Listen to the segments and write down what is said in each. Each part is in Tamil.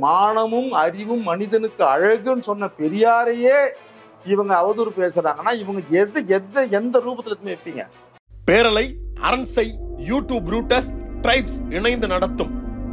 மானமும் அறிவும் மனிதனுக்கு அழகுன்னு சொன்ன பெரியாரையே இவங்க அவதூறு பேசுறாங்கன்னா இவங்க எந்த ரூபத்துல வைப்பீங்க? பேரலை அரண்சை யூடியூப் ரூட்டஸ் டிரைப்ஸ் இணைந்து நடத்தும்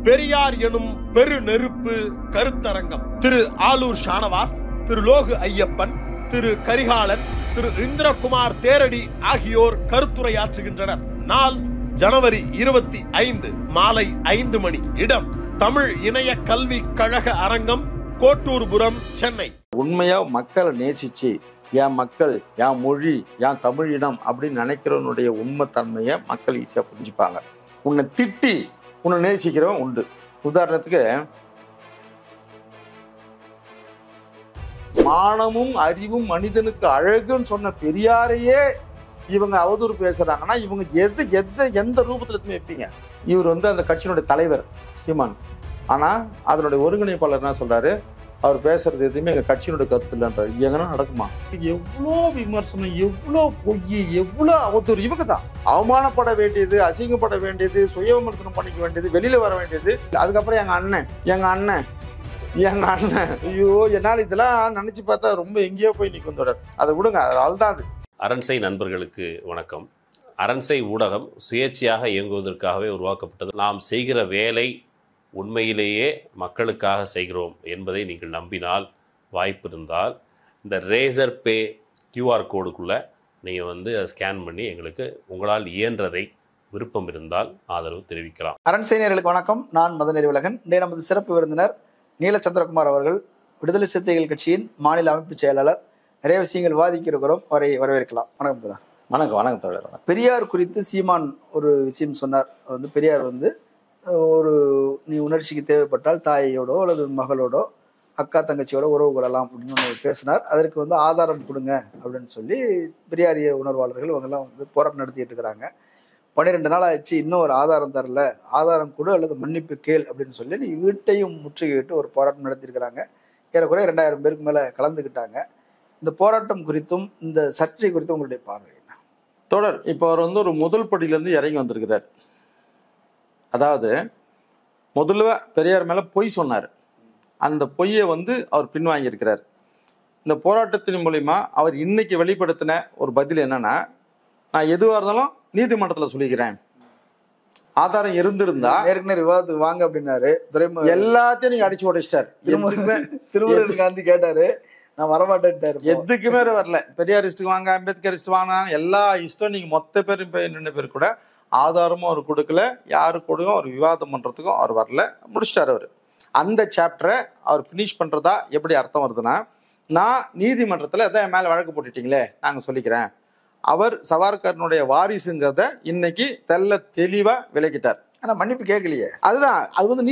பெரியார் எனும் பெரு நெருப்பு கருத்தரங்கம் திரு ஆலூர் ஷானவாஸ், திரு லோகு ஐயப்பன், திரு கரிகாலன், திரு இந்திரகுமார் தேரடி ஆகியோர் கருத்துரையாற்றுகின்றனர். நாள் ஜனவரி 25 மாலை 5 மணி. இடம் தமிழ் இணைய கல்வி கழக அரங்கம், கோட்டூர்புரம், சென்னை. உண்மையா மக்களை நேசிச்சு என் மக்கள், என் மொழி, என் தமிழ் இனம் அப்படின்னு நினைக்கிறவனுடைய உண்மைத்தன்மையை மக்கள் ஈஸியா புரிஞ்சுப்பாங்க. உன்னை திட்டி உன்னை நேசிக்கிறவன் உண்டு. உதாரணத்துக்கு, மானமும் அறிவும் மனிதனுக்கு அழகுன்னு சொன்ன பெரியாரையே இவங்க அவதூறு பேசுறாங்கன்னா இவங்க எந்த ரூபத்துல வைப்பீங்க? இவர் அந்த கட்சியினுடைய தலைவர் சீமான். ஆனா அதனுடைய ஒருங்கிணைப்பாளர் என்ன சொல்றாரு? அவர் பேசுறது எதுவுமே எங்க கட்சியினுடைய கருத்து இல்லைன்றாரு. எங்கன்னா நடக்குமா? எவ்வளோ விமர்சனம், எவ்வளோ பொய், எவ்வளோ அவதூறு. இவங்க தான் அவமானப்பட வேண்டியது, அசிங்கப்பட வேண்டியது, சுய விமர்சனம் பண்ணிக்க வேண்டியது, வெளியில வர வேண்டியது. அதுக்கப்புறம் எங்க அண்ணன் ஐயோ, என்னால் இதெல்லாம் நினைச்சு பார்த்தா ரொம்ப எங்கேயோ போய் நிற்கும் தொடர். அதை விடுங்க, அதுதான் அது. அரண்சை நண்பர்களுக்கு வணக்கம். அரண்சை ஊடகம் சுயேட்சையாக இயங்குவதற்காகவே உருவாக்கப்பட்டது. நாம் செய்கிற வேலை உண்மையிலேயே மக்களுக்காக செய்கிறோம் என்பதை நீங்கள் நம்பினால், வாய்ப்பு இருந்தால் இந்த ரேசர் பே கியூஆர் கோடுக்குள்ளே நீங்கள் அதை ஸ்கேன் பண்ணி எங்களுக்கு உங்களால் இயன்றதை விருப்பம் இருந்தால் ஆதரவு தெரிவிக்கலாம். அரண்சை நேயர்களுக்கு வணக்கம். நான் மதநெறி உலகன். இன்றைய நமது சிறப்பு விருந்தினர் நீலச்சந்திரகுமார் அவர்கள், விடுதலை சிறுத்தைகள் கட்சியின் மாநில அமைப்பு செயலாளர். நிறைய விஷயங்கள் விவாதிக்க இருக்கிறோம், அவரை வரவேற்கலாம். வணக்கம். வணக்கம் தோழர். பெரியார் குறித்து சீமான் ஒரு விஷயம் சொன்னார். பெரியார் நீ உணர்ச்சிக்கு தேவைப்பட்டால் தாயோடோ அல்லது மகளோடோ அக்கா தங்கச்சியோட உறவு கொள்ளலாம் அப்படின்னு பேசினார். அதற்கு ஆதாரம் கொடுங்க அப்படின்னு சொல்லி பெரியாரிய உணர்வாளர்கள் இவங்கெல்லாம் போராட்டம் நடத்திட்டு இருக்கிறாங்க. 12 நாள் ஆயிடுச்சு, இன்னும் ஒரு ஆதாரம் தரல, ஆதாரம் கொடு அல்லது மன்னிப்பு கேள் அப்படின்னு சொல்லி நீ வீட்டையும் முற்றுகையிட்டு ஒரு போராட்டம் நடத்தியிருக்கிறாங்க. ஏறக்குறைய 2000 பேருக்கு மேல கலந்துக்கிட்டாங்க. இந்த போராட்டம் குறித்தும் இந்த சர்ச்சை குறித்தும் உங்களுடைய பார்வை என்ன? தொடர், இப்போ அவர் ஒரு முதல் படியிலேருந்து இறங்கி வந்திருக்கிறார். அதாவது முதல்ல பெரியார் மேல பொய் சொன்னார். அந்த பொய்யை அவர் பின்வாங்கியிருக்கிறார். இந்த போராட்டத்தின் மூலிமா அவர் இன்னைக்கு வெளிப்படுத்தின ஒரு பதில் என்னன்னா, நான் எதுவாக இருந்தாலும் நீதிமன்றத்தில் சொல்லிக்கிறேன், ஆதாரம் இருந்திருந்தா ஏற்கனவே விவாதத்துக்கு வாங்க அப்படின்னாரு. எல்லாத்தையும் நீங்க அடிச்சு உடைச்சிட்டாரு. திருமுருகன் காந்தி கேட்டாரு, நான் வரமாட்டேன்ட்டாரு. எதுக்குமே வரல. பெரியாரிஸ்டுக்கு வாங்க, அம்பேத்கரிஸ்ட் வாங்க, எல்லா இஷ்டம் நீங்க மொத்த பேரும் நின்று பேர் கூட ஆதாரமும் அவர் கொடுக்கல, யாரு கூடயும் அவர் விவாதம் பண்றதுக்கும் அவர் வரல, முடிச்சிட்டாரு அவர். அந்த சாப்டரை அவர் பினிஷ் பண்றதா எப்படி அர்த்தம் வருதுன்னா, நான் நீதிமன்றத்துல எதாவது என் மேல வழக்கு போட்டுட்டீங்களே, நாங்க சொல்லிக்கிறேன். அவர் சவார்கரனுடைய வாரிசுங்கிறத இன்னைக்கு தெளிவா விளக்கிட்டார். ஆனா மன்னிப்பு கேட்கலையே. அதுதான், அது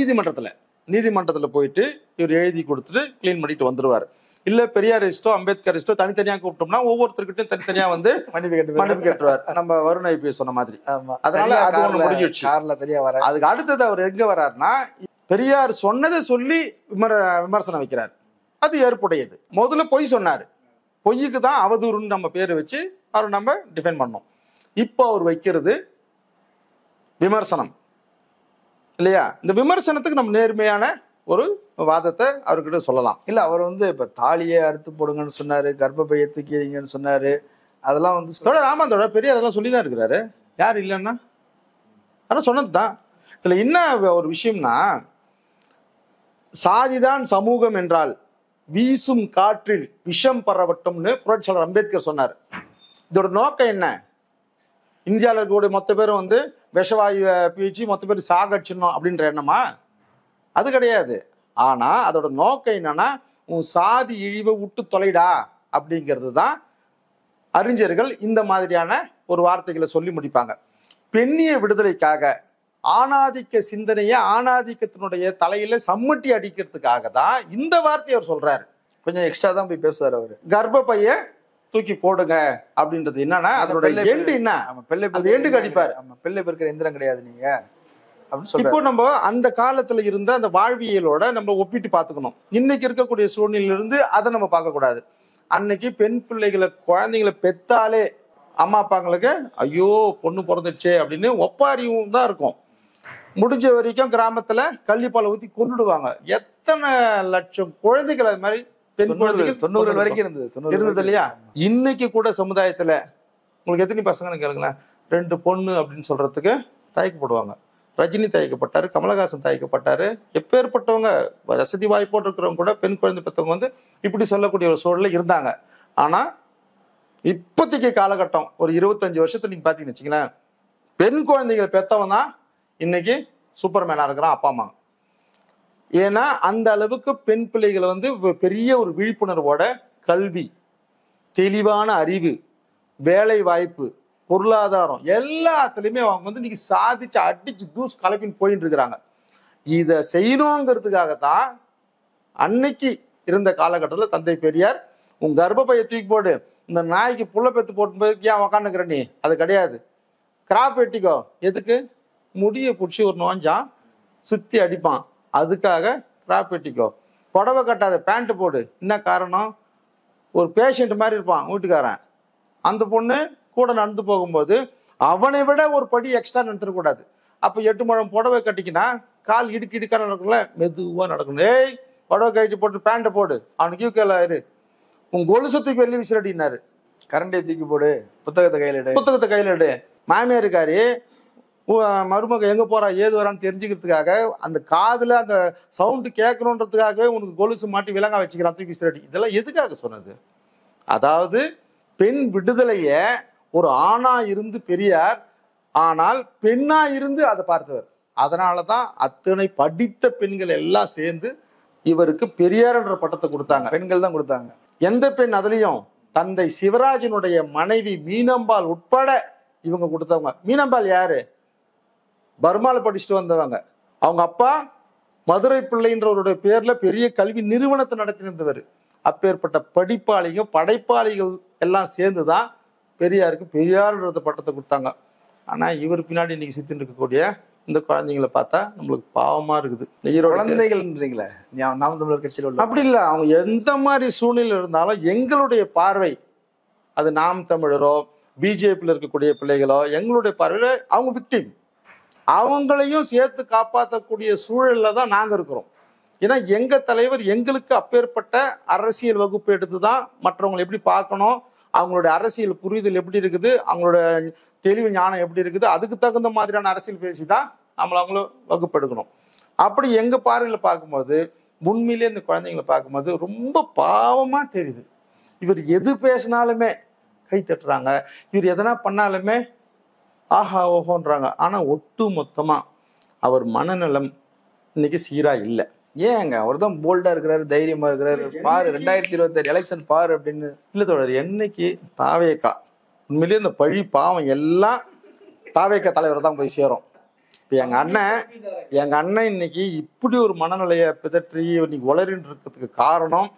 நீதிமன்றத்துல போயிட்டு இவர் எழுதி கொடுத்துட்டு கிளீன் பண்ணிட்டு வந்துருவாரு. இல்ல பெரியாரிஸ்டோ அம்பேத்கரிஸ்டோ தனித்தனியா கூப்பிட்டோம்னா ஒவ்வொருத்தருக்கிட்டும் தனித்தனியா மன்னிப்பு கேட்டுருவார். நம்ம வருண் ஐபிஎஸ் சொன்ன மாதிரி. அதனால அது ஒண்ணு முடிஞ்சிடுச்சு. அதுக்கு அடுத்தது அவர் எங்க வர்றாருன்னா, பெரியார் சொன்னதை சொல்லி விமர்சனம் வைக்கிறார். அது ஏற்புடையது. முதல்ல பொய் சொன்னாரு, பொய்யுக்கு தான் அவதூறுன்னு நம்ம பேரை வச்சு அவரை நம்ம டிஃபைன் பண்ணோம். இப்போ அவர் வைக்கிறது விமர்சனம் இல்லையா? இந்த விமர்சனத்துக்கு நம்ம நேர்மையான ஒரு வாதத்தை அவர்கிட்ட சொல்லலாம். இல்ல, அவர் இப்ப தாலியை அறுத்து போடுங்கன்னு சொன்னாரு, கர்ப்பப்பையை தூக்கிங்கன்னு சொன்னாரு. அதெல்லாம் தொடர். ஆமா தொடர், பெரியார் அதெல்லாம் சொல்லிதான் இருக்கிறாரு. யார் இல்லைன்னா ஆனா சொன்னதுதான். இதுல என்ன ஒரு விஷயம்னா, சாதிதான் சமூகம் என்றால் வீசும் காற்றில் விஷம் பரவட்டும்னு புரட்சியாளர் அம்பேத்கர் சொன்னார். இதோட நோக்கம் என்ன? இந்தியாவில் இருக்கக்கூடிய மொத்த பேரும் விஷவாயு பீச்சி மொத்த பேர் சாகடிச்சிடணும் அப்படின்ற எண்ணமா? அது கிடையாது. ஆனா அதோட நோக்கம் என்னன்னா, உன் சாதி இழிவை விட்டு தொலைடா அப்படிங்கிறது தான். அறிஞர்கள் இந்த மாதிரியான ஒரு வார்த்தைகளை சொல்லி முடிப்பாங்க. பெண்ணிய விடுதலைக்காக ஆணாதிக்க சிந்தனையை ஆணாதிக்கத்தினுடைய தலையில சம்மட்டி அடிக்கிறதுக்காக தான் இந்த வார்த்தையை அவர் சொல்றாரு. கொஞ்சம் எக்ஸ்ட்ரா தான் போய் பேசுவார் அவரு. கர்ப்பப்பைய தூக்கி போடுங்க அப்படின்றது என்னன்னா, அதோட எண்டு என்ன? எண்டுக்கு அடிப்பாரு. பிள்ளை பெருக்கிற எந்திரம் கிடையாது நீங்க. இப்போ நம்ம அந்த காலத்துல இருந்த அந்த வாழ்வியலோட நம்ம ஒப்பிட்டு பார்த்துக்கணும். இன்னைக்கு இருக்கக்கூடிய சூழ்நிலையிலிருந்து அதை நம்ம பார்க்க கூடாது. அன்னைக்கு பெண் பிள்ளைகளை, குழந்தைங்களை பெத்தாலே அம்மா அப்பாங்களுக்கு ஐயோ பொண்ணு பிறந்துடுச்சே அப்படின்னு ஒப்பாரியும் தான் இருக்கும். முடிஞ்ச வரைக்கும் கிராமத்துல கள்ளிப்பாலை ஊத்தி கொண்டுடுவாங்க. எத்தனை லட்சம் குழந்தைகள் அது மாதிரி பெண் குழந்தைகள் 90 வரைக்கும் இருந்தது இல்லையா? இன்னைக்கு கூட சமுதாயத்துல உங்களுக்கு எத்தனை பசங்கன்னு கேளுங்களேன், 2 பொண்ணு அப்படின்னு சொல்றதுக்கு தயக்கப்படுவாங்க. ரஜினி தயக்கப்பட்டாரு, கமலஹாசன் தயக்கப்பட்டாரு. எப்பேற்பட்டவங்க வசதி வாய்ப்போடு இருக்கிறவங்க கூட பெண் குழந்தை பெற்றவங்க வந்து இப்படி சொல்லக்கூடிய ஒரு சூழல்ல இருந்தாங்க. ஆனா இப்போதைக்கு காலகட்டம் ஒரு 25 வருஷத்துல நீங்க பாத்தீங்கன்னு வச்சுங்களேன், பெண் குழந்தைகள் பெற்றவன் தான் இன்னைக்கு சூப்பர்மேனா இருக்கிறான் அப்பா அம்மா. ஏன்னா அந்த அளவுக்கு பெண் பிள்ளைகளை வந்து பெரிய ஒரு விழிப்புணர்வோட கல்வி, தெளிவான அறிவு, வேலை வாய்ப்பு, பொருளாதாரம் எல்லாத்துலயுமே அவங்க வந்து இன்னைக்கு சாதிச்சு அடிச்சு தூசு கலப்பின்னு போயிட்டு இருக்கிறாங்க. இதை செய்யணுங்கிறதுக்காகத்தான் அன்னைக்கு இருந்த காலகட்டத்தில் தந்தை பெரியார் உன் கர்ப்பப்பையை தூக்கி போடு, இந்த நாய்க்கு புள்ள பெத்து போட்டு ஏன் உக்காந்துக்கிற நீ, அது கிடையாது, கிராப் வெட்டிக்கோ. எதுக்கு? முடியை பிடிச்சி ஒரு நோஞ்சான் சுத்தி அடிப்பான், அதுக்காக கிராப் வெட்டிக்கோ. புடவை கட்டாத, பேண்ட் போடு. என்ன காரணம்? ஒரு பேஷண்ட் மாதிரி இருப்பான் வீட்டுக்காரன், அந்த பொண்ணு கூட நடந்து போகும்போது அவனை விட ஒரு படி எக்ஸ்ட்ரா நடந்துடக்கூடாது. அப்போ 8 முழம் புடவை கட்டிக்கினா கால் இடுக்கா நடக்கும்ல, மெதுவா நடக்கணும். ஏய் புடவை கட்டி போட்டு பேண்ட்டை போடு, அவனுக்கு இரு, உன் கொலுசத்துக்கு வெளியே விசிறடினாரு. கரண்டை தூக்கி போடு, புத்தகத்தை கையில எடு. மாமியார் இருக்காரு, மருமக எங்க போறா ஏது வரான்னு தெரிஞ்சுக்கிறதுக்காக அந்த காதுல அந்த சவுண்டு கேட்கணுன்றதுக்காகவே உனக்கு கொலுசு மாட்டி விலங்கா வச்சுக்கிறான், தூக்கி விசிறடி. இதெல்லாம் எதுக்காக சொன்னது? அதாவது பெண் விடுதலைய ஒரு ஆணா இருந்து பெரியார், ஆனால் பெண்ணா இருந்து அதை பார்த்தவர். அதனாலதான் அத்தனை படித்த பெண்கள் எல்லாம் சேர்ந்து இவருக்கு பெரியார் என்ற பட்டத்தை கொடுத்தாங்க. பெண்கள் தான் கொடுத்தாங்க. எந்த பெண்? அதுலயும் தந்தை சிவராஜனுடைய மனைவி மீனம்பாள் உட்பட இவங்க கொடுத்தவங்க. மீனம்பாள் யாரு? பர்மால படிச்சுட்டு வந்தவங்க. அவங்க அப்பா மதுரை பிள்ளைன்றவருடைய பேர்ல பெரிய கல்வி நிறுவனத்தை நடத்தியிருந்தவர். அப்பேற்பட்ட படிப்பாளிகள் படைப்பாளிகள் எல்லாம் சேர்ந்துதான் பெரியாருக்கு பெரியார்ன்ற பட்டத்தை கொடுத்தாங்க. ஆனா இவர் பின்னாடி இன்னைக்கு சுத்தின்னு இருக்கக்கூடிய இந்த குழந்தைங்களை பார்த்தா நம்மளுக்கு பாவமா இருக்குது. குழந்தைகள்ன்றீங்களே நாம் தமிழர் கட்சியில் அப்படி இல்லை, அவங்க எந்த மாதிரி சூழ்நிலை இருந்தாலும் எங்களுடைய பார்வை, அது நாம் தமிழரோ பிஜேபியில் இருக்கக்கூடிய பிள்ளைகளோ, எங்களுடைய பார்வையில அவங்க விக்டிம், அவங்களையும் சேர்த்து காப்பாற்றக்கூடிய சூழல்ல தான் நாங்க இருக்கிறோம். ஏன்னா எங்க தலைவர் எங்களுக்கு அப்பேற்பட்ட அரசியல் வகுப்பு எடுத்துதான் மற்றவங்களை எப்படி பார்க்கணும், அவங்களுடைய அரசியல் புரிதல் எப்படி இருக்குது, அவங்களுடைய தெளிவு ஞானம் எப்படி இருக்குது, அதுக்கு தகுந்த மாதிரியான அரசியல் பேசிதான் அவங்களும் வகுப்பு எடுக்கணும். அப்படி எங்க பார்வையில பார்க்கும்போது உண்மையிலே இந்த குழந்தைங்களை பார்க்கும்போது ரொம்ப பாவமா தெரியுது. இவர் எது பேசினாலுமே கை தட்டுறாங்க, இவர் எதனா பண்ணாலுமே ஆஹா ஓஹோன்றாங்க. ஆனா ஒட்டு மொத்தமா அவர் மனநலம் இன்னைக்கு சீரா இல்லை. ஏங்க அவர் தான் போல்டா இருக்கிறாரு, தைரியமா இருக்கிறாரு. பாரு 2026 எலெக்ஷன் பாரு அப்படின்னு. இல்ல தோழர், என்னைக்கு தாவேக்கா உண்மையிலேயே இந்த பழி பாவம் எல்லாம் தாவேக்கா தலைவர் தான் போய் சேரும். இப்போ எங்க அண்ணன் இன்னைக்கு இப்படி ஒரு மனநிலையை பிதற்றி இன்னைக்கு உளறின்னு இருக்கிறதுக்கு காரணம்,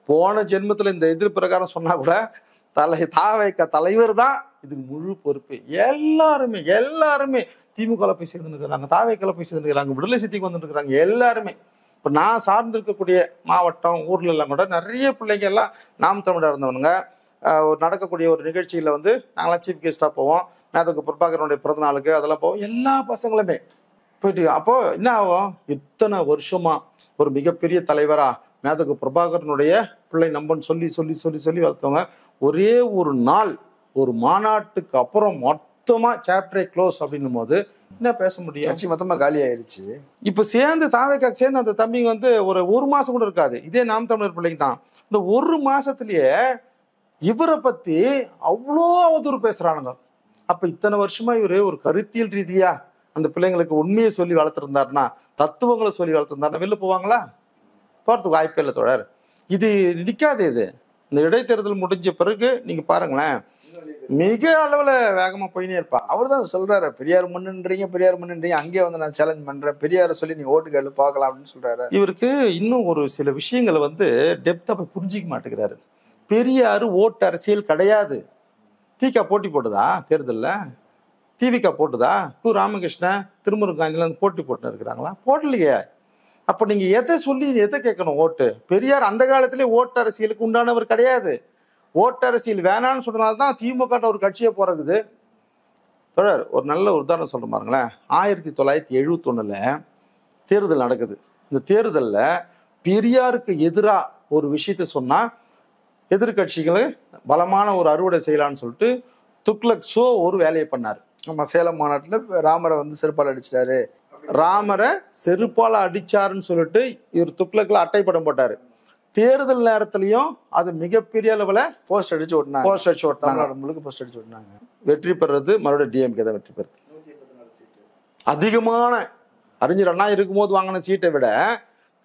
போன ஜென்மத்துல இந்த எதிர் பிரகாரம் சொன்னா கூட தாவேக்கா தலைவர் தான் இதுக்கு முழு பொறுப்பு. எல்லாருமே திமுக போய் சேர்ந்து இருக்கிறாங்க, தாவேக்கால போய் சேர்ந்து இருக்கிறாங்க, விடுதலை சித்திக்கு வந்துட்டு இருக்கிறாங்க எல்லாருமே. இப்போ நான் சார்ந்து இருக்கக்கூடிய மாவட்டம் ஊர்ல எல்லாம் கூட நிறைய பிள்ளைங்க எல்லாம் நாம் தமிழர் இருந்தவனுங்க. நடக்கக்கூடிய ஒரு நிகழ்ச்சியில வந்து நாங்களாம் சீஃப் கெஸ்டா போவோம், மேதகு பிரபாகரனுடைய பிறந்த நாளுக்கு அதெல்லாம் போவோம், எல்லா பசங்களுமே போயிட்டு. அப்போ என்ன ஆகும், இத்தனை வருஷமா ஒரு மிகப்பெரிய தலைவரா மேதகு பிரபாகரனுடைய பிள்ளை நம்பன்னு சொல்லி சொல்லி சொல்லி சொல்லி வளர்த்தவங்க ஒரே ஒரு நாள் ஒரு மாநாட்டுக்கு அப்புறம் மொத்தமா சாப்டரே க்ளோஸ் அப்படின்னும் போது என்ன பேச முடியும்? கட்சி மொத்தமா காலி ஆயிருச்சு. இப்ப சேர்ந்து தாவேக்கா சேர்ந்து அந்த தம்பிங்க வந்து ஒரு மாசம் கூட இருக்காது. இதே நாம் தமிழர் பிள்ளைங்க தான் இந்த ஒரு மாசத்திலேயே இவரை பத்தி அவ்வளோ அவதூறு பேசுறானுங்க. அப்ப இத்தனை வருஷமா இவரு ஒரு கருத்தியல் ரீதியா அந்த பிள்ளைங்களுக்கு உண்மையை சொல்லி வளர்த்துருந்தாருன்னா, தத்துவங்களை சொல்லி வளர்த்துருந்தாருன்னா வெளில போவாங்களா? போறதுக்கு வாய்ப்பே இல்லை தோழர். இது நிக்காது. இது இந்த இடைத்தேர்தல் முடிஞ்ச பிறகு நீங்க பாருங்களேன், மிக அளவுல வேகமா போயினே இருப்பா. அவர் தான் சொல்றாரு, பெரியார் மண்ணுன்றீங்க, அங்கே வந்து நான் சேலஞ்ச் பண்றேன், பெரியார சொல்லி நீ ஓட்டு கேளு பார்க்கலாம் அப்படின்னு சொல்றாரு. இவருக்கு இன்னும் ஒரு சில விஷயங்களை வந்து டெப்தா போய் புரிஞ்சிக்க மாட்டேங்கிறாரு. பெரியாரு ஓட்டு அரசியல் கிடையாது. திக போட்டி போட்டுதா தேர்தல்ல? திவிக போட்டுதா? ராமகிருஷ்ணன் திருமுருகாந்தில போட்டி போட்டு இருக்கிறாங்களா? போடலையே. அப்ப நீங்க எதை சொல்லி எதை கேட்கணும்? ஓட்டு. பெரியார் அந்த காலத்திலே ஓட்டு அரசியலுக்கு உண்டானவர் கிடையாது. ஓட்டு அரசியல் வேணான்னு சொன்னதுனால்தான் திமுக ஒரு கட்சியை போறகுது. தொடர் ஒரு நல்ல உதாரணம் சொல்ற பாருங்களேன். 1971 தேர்தல் நடக்குது. இந்த தேர்தலில் பெரியாருக்கு எதிராக ஒரு விஷயத்த சொன்னா எதிர்கட்சிகளை பலமான ஒரு அறுவடை செய்யலான்னு சொல்லிட்டு துக்ளக் ஷோ ஒரு வேலையை பண்ணாரு. நம்ம சேலம் மாநாட்டுல ராமரை வந்து செருப்பால் அடிச்சிட்டாரு, ராமரை செருப்பால அடிச்சாருன்னு சொல்லிட்டு இவர் துக்ளக்ல அட்டைப்படம் போட்டாரு. தேர்தல் நேரத்திலையும் அது மிகப்பெரிய அளவுல போஸ்ட் அடிச்சு ஓட்டினாங்க. போஸ்ட் அடிச்சு ஓட்டினாங்க. தமிழ்நாடு முழுக்க போஸ்ட் அடிச்சு ஓட்டினாங்க. வெற்றி பெறது மறுபடியும் டிஎம்கே தான் வெற்றி பெறுது. அதிகமான அறிஞர் அண்ணா இருக்கும்போது வாங்கின சீட்டை விட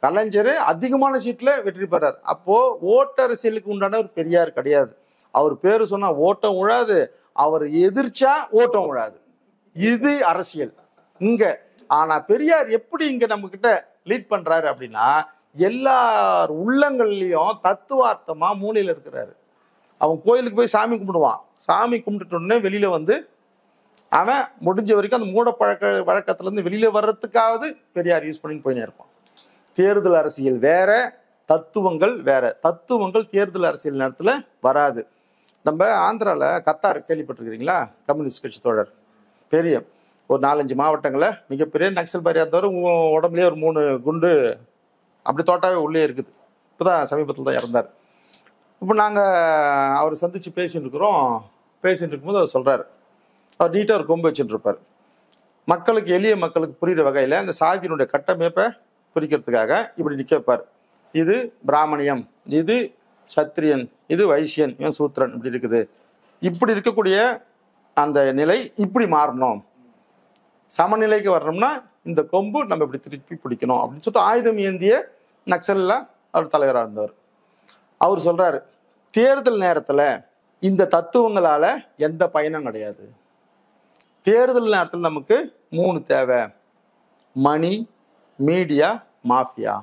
கலைஞர் அதிகமான சீட்ல வெற்றி பெறார். அப்போ ஓட்டு அரசியலுக்கு உண்டான ஒரு பெரியார் கிடையாது. அவர் பேரு சொன்னா ஓட்டம் உழாது, அவர் எதிர்ச்சா ஓட்டம் உழாது. இது அரசியல் இங்க. ஆனா பெரியார் எப்படி இங்க நம்ம கிட்ட லீட் பண்றாரு அப்படின்னா, எல்லார் உள்ளங்கள்லயும் தத்துவார்த்தமா மூலையில இருக்கிறாரு. அவன் கோயிலுக்கு போய் சாமி கும்பிடுவான். சாமி கும்பிட்டுட்ட உடனே வெளியில வந்து அவன் முடிஞ்ச வரைக்கும் அந்த மூட வழக்கத்துல இருந்து வெளியில வர்றதுக்காவது பெரியார் யூஸ் பண்ணி போயினே இருப்பான். தேர்தல் அரசியல் வேற, தத்துவங்கள் வேற. தத்துவங்கள் தேர்தல் அரசியல் நேரத்துல வராது. நம்ம ஆந்திரால கத்தார் கேள்விப்பட்டிருக்கிறீங்களா? கம்யூனிஸ்ட் கட்சி தோழர் பெரிய ஒரு 4-5 மாவட்டங்களை மிகப்பெரிய நக்சல் பாரியா தவிர உடம்புலயே ஒரு 3 குண்டு அப்படி தோட்டாவே உள்ளே இருக்குது. இப்போதான் சமீபத்தில் தான் இறந்தார். இப்போ நாங்கள் அவரை சந்திச்சு பேசிட்டு இருக்கிறோம். பேசிட்டு இருக்கும்போது அவர் சொல்றாரு, அவர் நீட்டாக ஒரு கொம்பு வச்சுட்டு இருப்பார். மக்களுக்கு, எளிய மக்களுக்கு புரிகிற வகையில் அந்த சாதியினுடைய கட்டமைப்பை பிரிக்கிறதுக்காக இப்படி நிற்க வைப்பார். இது பிராமணியம், இது சத்திரியன், இது வைசியன், இவன் சூத்திரன், இப்படி இருக்குது. இப்படி இருக்கக்கூடிய அந்த நிலை இப்படி மாறணும். சமநிலைக்கு வரணும்னா இந்த கொம்பு நம்ம இப்படி திருப்பி பிடிக்கணும் அப்படின்னு சொல்லிட்டு ஆயுதம் ஏந்திய நக்சல்ல அவர் தலைவராக இருந்தவர். அவர் சொல்றாரு, தேர்தல் நேரத்துல இந்த தத்துவங்களால எந்த பயனும் கிடையாது. தேர்தல் நேரத்தில் நமக்கு 3 தேவை: மணி, மீடியா, மாஃபியா.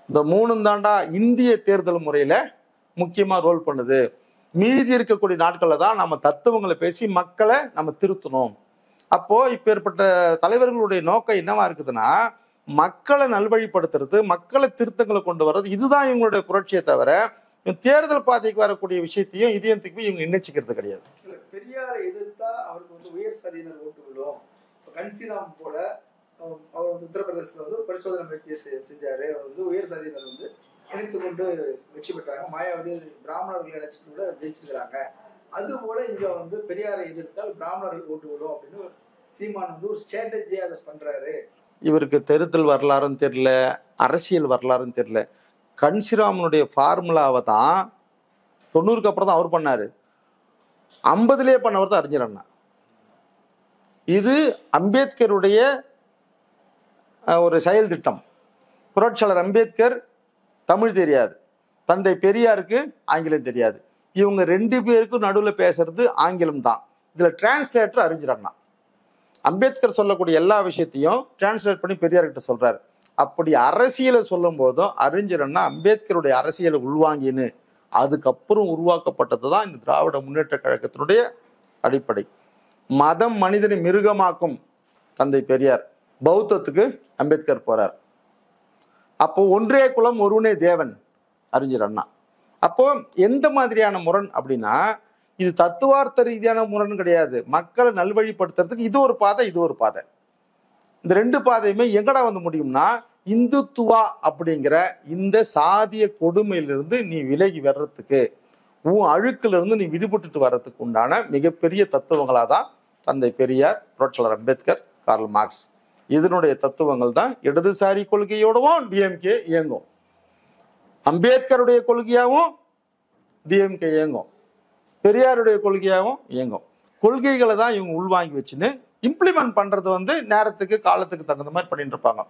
இந்த 3 தாண்டா இந்திய தேர்தல் முறையில முக்கியமா ரோல் பண்ணுது. மீதி இருக்கக்கூடிய நாட்கள்ல தான் நம்ம தத்துவங்களை பேசி மக்களை நம்ம திருத்தணும். அப்போ இப்ப ஏற்பட்ட தலைவர்களுடைய நோக்கம் என்னவா இருக்குதுன்னா, மக்களை நல்வழிப்படுத்துறது, மக்களை திருத்தங்களை கொண்டு வர்றது. இதுதான் இவங்களுடைய புரட்சியை தவிர தேர்தல் பாதைக்கு வரக்கூடிய விஷயத்தையும் இதயத்துக்கு இவங்க எண்ணிச்சுக்கிறது கிடையாது. பெரியாரை எதிர்த்தா அவருக்கு வந்து உயர் சாதியினர் ஓட்டு விடும். கன்சிராம் போல அவர் வந்து உத்தரப்பிரதேசத்துல வந்து பரிசோதனை முயற்சி செஞ்சாரு. அவர் வந்து உயர் சாதியினர் வந்து இணைத்து கொண்டு வெற்றி பெற்றாங்க. மாயாவதி பிராமணர்கள் இணைச்சிட்டு கூட ஜெயிச்சிருக்கிறாங்க. அது போல இங்க வந்து பெரியாரை எதிர்த்தால் பிராமணர்கள் ஓட்டு விடும் அப்படின்னு சீமான் வந்து ஒரு ஸ்ட்ராட்டஜியா அதை பண்றாரு. இவருக்கு தேர்தல் வரலாறுன்னு தெரியல, அரசியல் வரலாறுன்னு தெரியல. கன்சிராமனுடைய ஃபார்முலாவை தான் 90க்கு அப்புறம் தான் அவர் பண்ணாரு. 50லயே பண்ணவர் தான் அறிஞர் அண்ணா. இது அம்பேத்கருடைய ஒரு செயல் திட்டம். புரட்சியாளர் அம்பேத்கர் தமிழ் தெரியாது, தந்தை பெரியாருக்கு ஆங்கிலம் தெரியாது. இவங்க 2 பேருக்கும் நடுவில் பேசுறது ஆங்கிலம் தான். இதுல டிரான்ஸ்லேட்டர் அறிஞர் அண்ணா. அம்பேத்கர் சொல்லக்கூடிய எல்லா விஷயத்தையும் டிரான்ஸ்லேட் பண்ணி பெரியார்கிட்ட சொல்றாரு. அப்படி அரசியலை சொல்லும் போதும் அறிஞர் அண்ணா அம்பேத்கருடைய அரசியலை உள்வாங்கின்னு அதுக்கப்புறம் உருவாக்கப்பட்டது தான் இந்த திராவிட முன்னேற்ற கழகத்தினுடைய அடிப்படை. மதம் மனிதனை மிருகமாக்கும் தந்தை பெரியார். பௌத்தத்துக்கு அம்பேத்கர் போறார். அப்போ ஒன்றே குலம் ஒருவனே தேவன் அறிஞர் அண்ணா. அப்போ எந்த மாதிரியான முரண் அப்படின்னா, இது தத்துவார்த்த ரீதியான முரண் கிடையாது. மக்களை நல்வழிப்படுத்துறதுக்கு இது ஒரு பாதை, இது ஒரு பாதை. இந்த 2 பாதையுமே எங்கடா வந்து முடியும்னா, இந்துத்துவா அப்படிங்கிற இந்த சாதிய கொடுமையிலிருந்து நீ விலகி வர்றதுக்கு, உன் அழுக்குல இருந்து நீ விடுபட்டுட்டு வர்றதுக்கு உண்டான மிகப்பெரிய தத்துவங்களா தான் தந்தை பெரியார், புரட்சியாளர் அம்பேத்கர், கார்ல் மார்க்ஸ், இதனுடைய தத்துவங்கள் தான் இடதுசாரி கொள்கையோடவும் டிஎம்கே இயங்கும். அம்பேத்கருடைய கொள்கையாகவும் டிஎம்கே இயங்கும், பெரியாருடைய கொள்கையாகவும் இயங்கும். கொள்கைகளை தான் இவங்க உள்வாங்கி வச்சுன்னு இம்ப்ளிமெண்ட் பண்றது வந்து நேரத்துக்கு காலத்துக்கு தகுந்த மாதிரி பண்ணிட்டு இருப்பாங்க.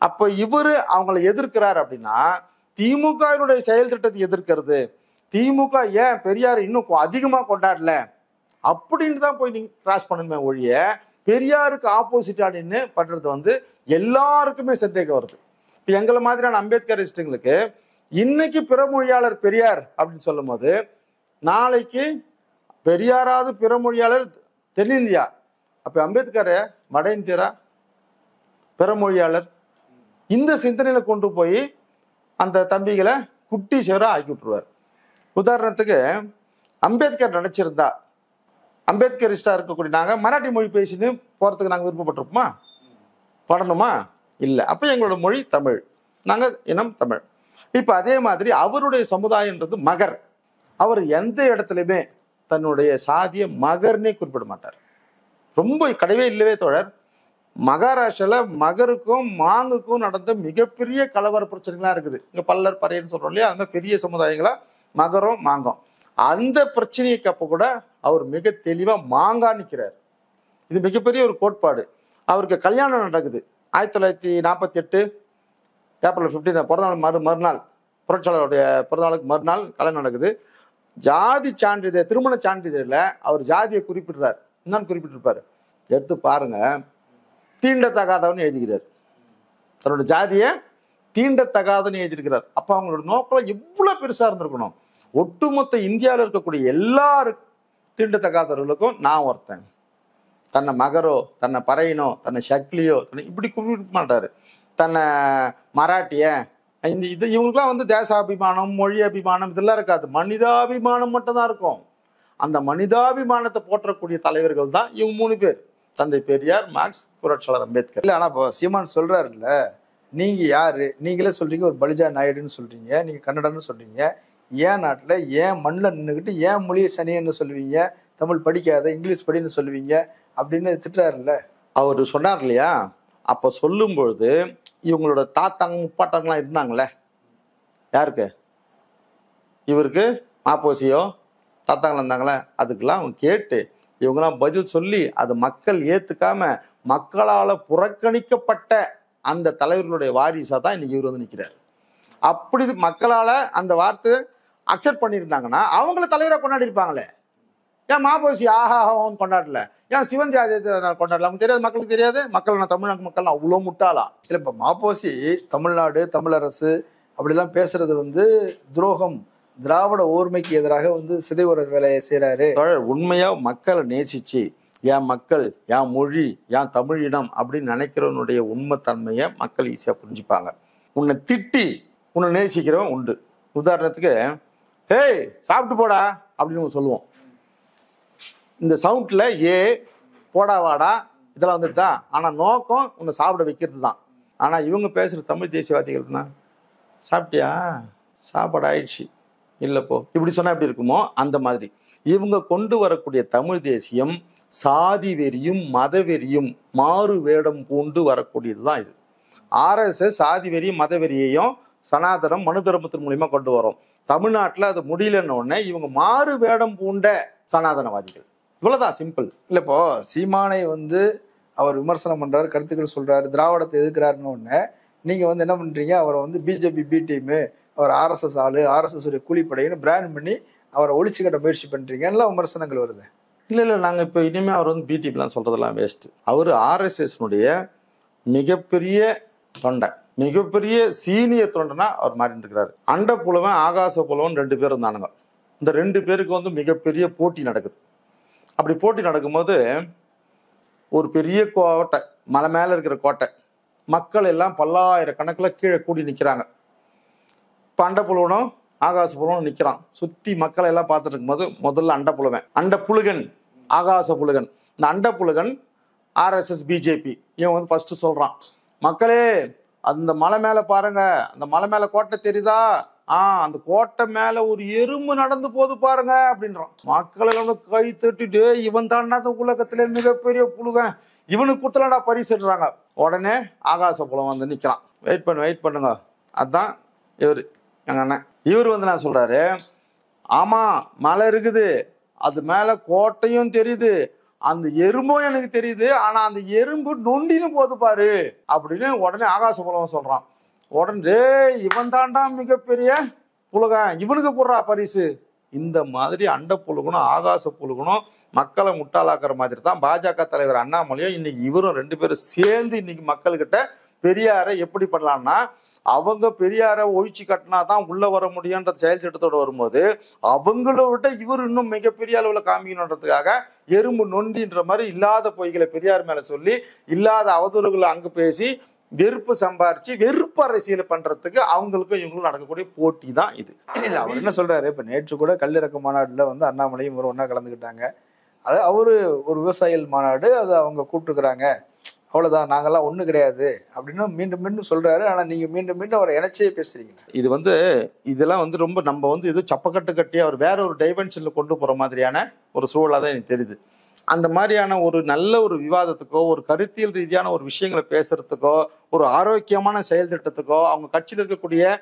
அப்ப இவரு அவங்களை எதிர்க்கிறார் அப்படின்னா, திமுகவினுடைய செயல் திட்டத்தை எதிர்க்கிறது. திமுக ஏன் பெரியார் இன்னும் அதிகமா கொண்டாடல அப்படின்னு தான் போய் நீங்க கிராஸ் பண்ணணுமே ஒழிய, பெரியாருக்கு ஆப்போசிட்டா நின்று பண்றது வந்து எல்லாருக்குமே சந்தேகம் வருது. இப்ப எங்களை மாதிரியான அம்பேத்கரிஸ்டுங்களுக்கு இன்னைக்கு பிறமொழியாளர் பெரியார் அப்படின்னு சொல்லும் போது, நாளைக்கு பெரியாராவது பிறமொழியாளர் தென்னிந்தியா, அப்ப அம்பேத்கர் வட இந்தியரா பிறமொழியாளர், இந்த சிந்தனையில கொண்டு போய் அந்த தம்பிகளை குட்டி சேரா ஆக்கி விட்டுருவார். உதாரணத்துக்கு அம்பேத்கர் நினைச்சிருந்தா அம்பேத்கரிஸ்டா இருக்கக்கூடிய நாங்க மராட்டி மொழி பேசின்னு போறதுக்கு நாங்க விருப்பப்பட்டிருப்போமா? படணுமா? இல்லை. அப்ப எங்களோட மொழி தமிழ், நாங்க இனம் தமிழ். இப்ப அதே மாதிரி அவருடைய சமுதாயன்றது மகர். அவர் எந்த இடத்துலையுமே தன்னுடைய சாதிய மகர்னே குறிப்பிட மாட்டார். ரொம்ப கிடையவே இல்லவே தோழர். மகாராஷ்டிரால மகருக்கும் மாங்குக்கும் நடந்த மிகப்பெரிய கலவர பிரச்சனைகளா இருக்குது. இங்க பல்லர் பறையன்னு சொல்றோம் இல்லையா, அந்த பெரிய சமுதாயங்களா மகரம் மாங்கம். அந்த பிரச்சனைக்கு அப்ப கூட அவர் மிக தெளிவா மாங்கா நிற்கிறார். இது மிகப்பெரிய ஒரு கோட்பாடு. அவருக்கு கல்யாணம் நடக்குது 1948 ஏப்ரல் 15 பிறந்தநாள் மறுநாள், புரட்சியாளருடைய பிறந்தநாளுக்கு மறுநாள் கல்யாணம் நடக்குது. ஜாதி சான்றிதழ், திருமண சான்றிதழில் அவர் ஜாதியை குறிப்பிடுறார். என்னன்னு குறிப்பிட்டிருப்பாரு எடுத்து பாருங்க. தீண்டத்தகாதவன் எழுதிக்கிறார். தன்னோட ஜாதியை தீண்டத்தகாதன்னு எழுதியிருக்கிறார். அப்ப அவங்களோட நோக்கம் எவ்வளவு பெருசா இருந்திருக்கணும். ஒட்டுமொத்த இந்தியாவில் இருக்கக்கூடிய எல்லாரு தீண்டத்தகாதவர்களுக்கும் நான் ஒருத்தன், தன்னை மகரோ தன்னை பறையனோ தன்னை சக்லியோ தன்னை இப்படி குறிப்பிட மாட்டாரு. தன்னை மராட்டிய இது இவங்களுக்குலாம் தேசாபிமானம் மொழி அபிமானம் இதெல்லாம் இருக்காது. மனிதாபிமானம் மட்டும்தான் இருக்கும். அந்த மனிதாபிமானத்தை போற்றக்கூடிய தலைவர்கள் தான் இவங்க 3 பேர், தந்தை பெரியார், மார்க்ஸ், புரட்சியாளர் அம்பேத்கர். இல்லை, ஆனால் இப்போ சீமான் சொல்றாருல்ல, நீங்க யாரு? நீங்களே சொல்றீங்க ஒரு பலிஜா நாயுடுன்னு சொல்றீங்க, நீங்க கன்னடன்னு சொல்றீங்க. ஏன் நாட்டில் ஏன் மண்ணில் நின்றுக்கிட்டு ஏன் மொழியை சனின்னு சொல்லுவீங்க, தமிழ் படிக்காத இங்கிலீஷ் படின்னு சொல்லுவீங்க அப்படின்னு திட்டுறாருல்ல. அவர் சொன்னார் இல்லையா, அப்ப சொல்லும் பொழுது இவங்களோட தாத்தாங்க முப்பாட்டாங்கலாம் இருந்தாங்களே, யாருக்கு? இவருக்கு மாப்போசியோ தாத்தாங்களா இருந்தாங்களே, அதுக்கெல்லாம் அவங்க கேட்டு இவங்கெல்லாம் பதில் சொல்லி அது மக்கள் ஏத்துக்காம மக்களால புறக்கணிக்கப்பட்ட அந்த தலைவர்களுடைய வாரிசா தான் இன்னைக்கு இவர் நிற்கிறார். அப்படி மக்களால அந்த வார்த்தை அக்செப்ட் பண்ணியிருந்தாங்கன்னா அவங்கள தலைவராக கொண்டாடி இருப்பாங்களே. ஏன் மாபோசி ஆஹாஹோன்னு கொண்டாடல? ஏன் சிவந்தி ஆதித்ய கொண்டாடல? அவங்க தெரியாது, மக்களுக்கு தெரியாது. மக்கள் நான் தமிழ்நாட்டு மக்கள் அவ்வளோ முட்டாளா? இல்லை, இப்போ மாப்போசி தமிழ்நாடு தமிழரசு அப்படிலாம் பேசுறது துரோகம், திராவிட ஓர்மைக்கு எதிராக சிதைவுற வேலையை செய்யறாரு. உண்மையா மக்களை நேசிச்சு என் மக்கள் என் மொழி என் தமிழ் இனம் அப்படின்னு நினைக்கிறவனுடைய உண்மைத்தன்மையை மக்கள் ஈஸியா புரிஞ்சுப்பாங்க. உன்னை திட்டி உன்னை நேசிக்கிறவன் உண்டு. உதாரணத்துக்கு ஏய் சாப்பிட்டு போடா அப்படின்னு சொல்லுவோம். இந்த சவுண்ட்ல ஏ போடா வாடா இதெல்லாம் வந்துட்டுதான். ஆனா நோக்கம் உன்னை சாப்பிட வைக்கிறது தான். ஆனா இவங்க பேசுற தமிழ் தேசியவாதிகள்னா சாப்பிட்டியா, சாப்பாடு ஆயிடுச்சு, இல்லப்போ இப்படி சொன்னா எப்படி இருக்குமோ அந்த மாதிரி இவங்க கொண்டு வரக்கூடிய தமிழ் தேசியம் சாதி வெறியும் மத வெறியும் மாறு வேடம் பூண்டு வரக்கூடியதுதான் இது. ஆர்எஸ்எஸ் சாதி வெறியும் மத வெறியையும் சனாதனம் மனு தர்மத்தின் மூலியமா கொண்டு வரும். தமிழ்நாட்டில் அது முடியலன்னு உடனே இவங்க மாறு வேடம் பூண்ட சனாதனவாதிகள். இவ்வளவுதான் சிம்பிள். இல்லை, இப்போ சீமானை அவர் விமர்சனம் பண்றாரு, கருத்துக்கள் சொல்றாரு, திராவிடத்தை எதிர்க்கிறாருன்னு உடனே நீங்க என்ன பண்றீங்க, அவரை பிஜேபி பி டீமு, அவர் ஆர்எஸ்எஸ் ஆளு, ஆர்எஸ்எஸ் உடைய கூலிப்படைன்னு பிராண்ட் பண்ணி அவரை ஒழிச்சு கட்ட முயற்சி பண்றீங்கன்னு விமர்சனங்கள் வருது. இல்லை நாங்க இப்போ இனிமே அவர் பிடிபிலாம் சொல்றதெல்லாம் வேஸ்ட். அவர் ஆர்எஸ்எஸ்னுடைய மிகப்பெரிய தொண்டை, மிகப்பெரிய சீனியர் தொண்டனா அவர் மாறிட்டு இருக்கிறாரு. அண்ட புலவன் ஆகாச புலவன் 2 பேர் இருந்தானுங்க. இந்த 2 பேருக்கு மிகப்பெரிய போட்டி நடக்குது. அப்படி போட்டி நடக்கும்போது ஒரு பெரிய கோட்டை, மலை மேல இருக்கிற கோட்டை, மக்கள் எல்லாம் பல்லாயிரக்கணக்கில் கீழே கூடி நிற்கிறாங்க. இப்போ அண்ட புலவனும் ஆகாச புலவனும் நிற்கிறான். சுத்தி மக்களை எல்லாம் பார்த்துட்டு இருக்கும்போது முதல்ல அண்ட புலவன், அண்ட புலுகன், ஆகாச புலுகன். இந்த அண்ட புலுகன் ஆர்எஸ்எஸ் பிஜேபி இவன் ஃபர்ஸ்ட் சொல்றான், மக்களே அந்த மலை மேல பாருங்க, அந்த மலை மேல கோட்டை தெரியுதா, அந்த கோட்டை மேல ஒரு எறும்பு நடந்து போது பாருங்க அப்படின்றான். மக்கள் எல்லாம் கை தட்டிட்டு இவன் தாண்டா அந்த உலகத்திலே மிகப்பெரிய புலுகன், இவனுக்கு குத்தலடா பரிசுறாங்க. உடனே ஆகாச புலம் நிக்கிறான். வெயிட் பண்ணுங்க, அதான் இவரு எங்க அண்ணன். இவர் நான் சொல்றாரு, ஆமா மலை இருக்குது, அது மேல கோட்டையும் தெரியுது, அந்த எறும்பும் எனக்கு தெரியுது, ஆனா அந்த எறும்பு நொண்டின்னு போது பாரு அப்படின்னு உடனே ஆகாச புலவன் சொல்றான். உடனே இவன் தாண்டா மிகப்பெரிய புலகன், இவனுக்கு கூடுறா பரிசு. இந்த மாதிரி அண்ட புழுகணும் ஆகாச புழுகணும் மக்களை முட்டாளாக்குற மாதிரி தான் பாஜக தலைவர் அண்ணாமலையும் இன்னைக்கு இவரும் 2 பேரும் சேர்ந்து இன்னைக்கு மக்கள்கிட்ட பெரியாரை எப்படி பண்ணலாம்னா, அவங்க பெரியாரை ஒழிச்சு கட்டினா தான் உள்ள வர முடியும்ன்ற செயல் திட்டத்தோட வரும்போது அவங்கள விட இவர் இன்னும் மிகப்பெரிய அளவுல காமிக்கணுன்றதுக்காக எறும்பு நொண்டின்ற மாதிரி இல்லாத பொய்களை பெரியார் மேல சொல்லி இல்லாத அவதூறுகளை அங்க பேசி வெறுப்பு சம்பாரிச்சு வெறுப்பு அரசியல் பண்றதுக்கு அவங்களுக்கும் இவங்களும் நடக்கக்கூடிய போட்டி தான் இது. அவர் என்ன சொல்றாரு, இப்ப நேற்று கூட கல்லிறக்க மாநாடுல அண்ணாமலையும் இவரும் ஒன்னா கலந்துக்கிட்டாங்க. அது அவரு ஒரு விவசாயிகள் மாநாடு, அது அவங்க கூப்பிட்டுருக்குறாங்க, அவ்வளவுதான், நாங்கெல்லாம் ஒண்ணு கிடையாது அப்படின்னு மீண்டும் மீண்டும் சொல்றாரு. ஆனா நீங்க மீண்டும் மீண்டும் அவரை இணைச்சே பேசுறீங்க. இது வந்து இதெல்லாம் வந்து ரொம்ப நம்ம வந்து இது சப்பக்கட்டு கட்டி அவர் வேற ஒரு டைமென்ஷன்ல கொண்டு போற மாதிரியான ஒரு சூழலாக தான் எனக்கு தெரியுது. அந்த மாதிரியான ஒரு நல்ல ஒரு விவாதத்துக்கோ, ஒரு கருத்தியல் ரீதியான ஒரு விஷயங்களை பேசுறதுக்கோ, ஒரு ஆரோக்கியமான செயல் திட்டத்துக்கோ, அவங்க கட்சியில் இருக்கக்கூடிய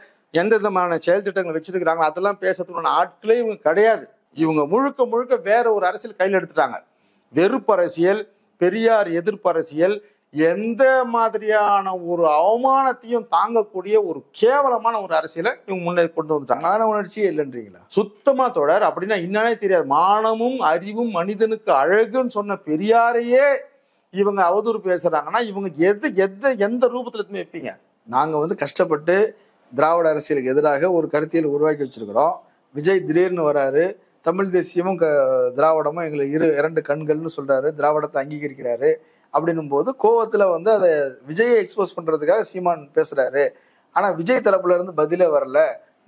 எந்த விதமான செயல் திட்டங்களை வச்சிருக்கிறாங்களோ அதெல்லாம் பேசுறதுக்கான ஆட்களே இவங்க கிடையாது. இவங்க முழுக்க முழுக்க வேற ஒரு அரசியல் கையில் எடுத்துட்டாங்க. வெறுப்பு அரசியல், பெரியார் எதிர்ப்பு அரசியல், எந்த மாதிரியான ஒரு அவமானத்தையும் தாங்கக்கூடிய ஒரு கேவலமான ஒரு அரசியலை இவங்க முன்னே கொண்டு வந்துட்டாங்க. மான உணர்ச்சியே இல்லைன்றீங்களா? சுத்தமா தொடர் அப்படின்னா என்னன்னே தெரியாது. மானமும் அறிவும் மனிதனுக்கு அழகுன்னு சொன்ன பெரியாரையே இவங்க அவதூறு பேசுறாங்கன்னா இவங்க எந்த ரூபத்துல இருந்து வைப்பீங்க? நாங்க வந்து கஷ்டப்பட்டு திராவிட அரசியலுக்கு எதிராக ஒரு கருத்தியல் உருவாக்கி வச்சிருக்கிறோம். விஜய் திடீர்னு வராரு, தமிழ் தேசியமும் திராவிடமும் எங்களுக்கு இரண்டு கண்கள்னு சொல்றாரு, திராவிடத்தை அங்கீகரிக்கிறாரு. அப்படின்னும் போது கோவத்துல வந்து அதை விஜயை எக்ஸ்போஸ் பண்றதுக்காக சீமான் பேசுறாரு. ஆனா விஜய் தரப்புல இருந்து பதிலே வரல,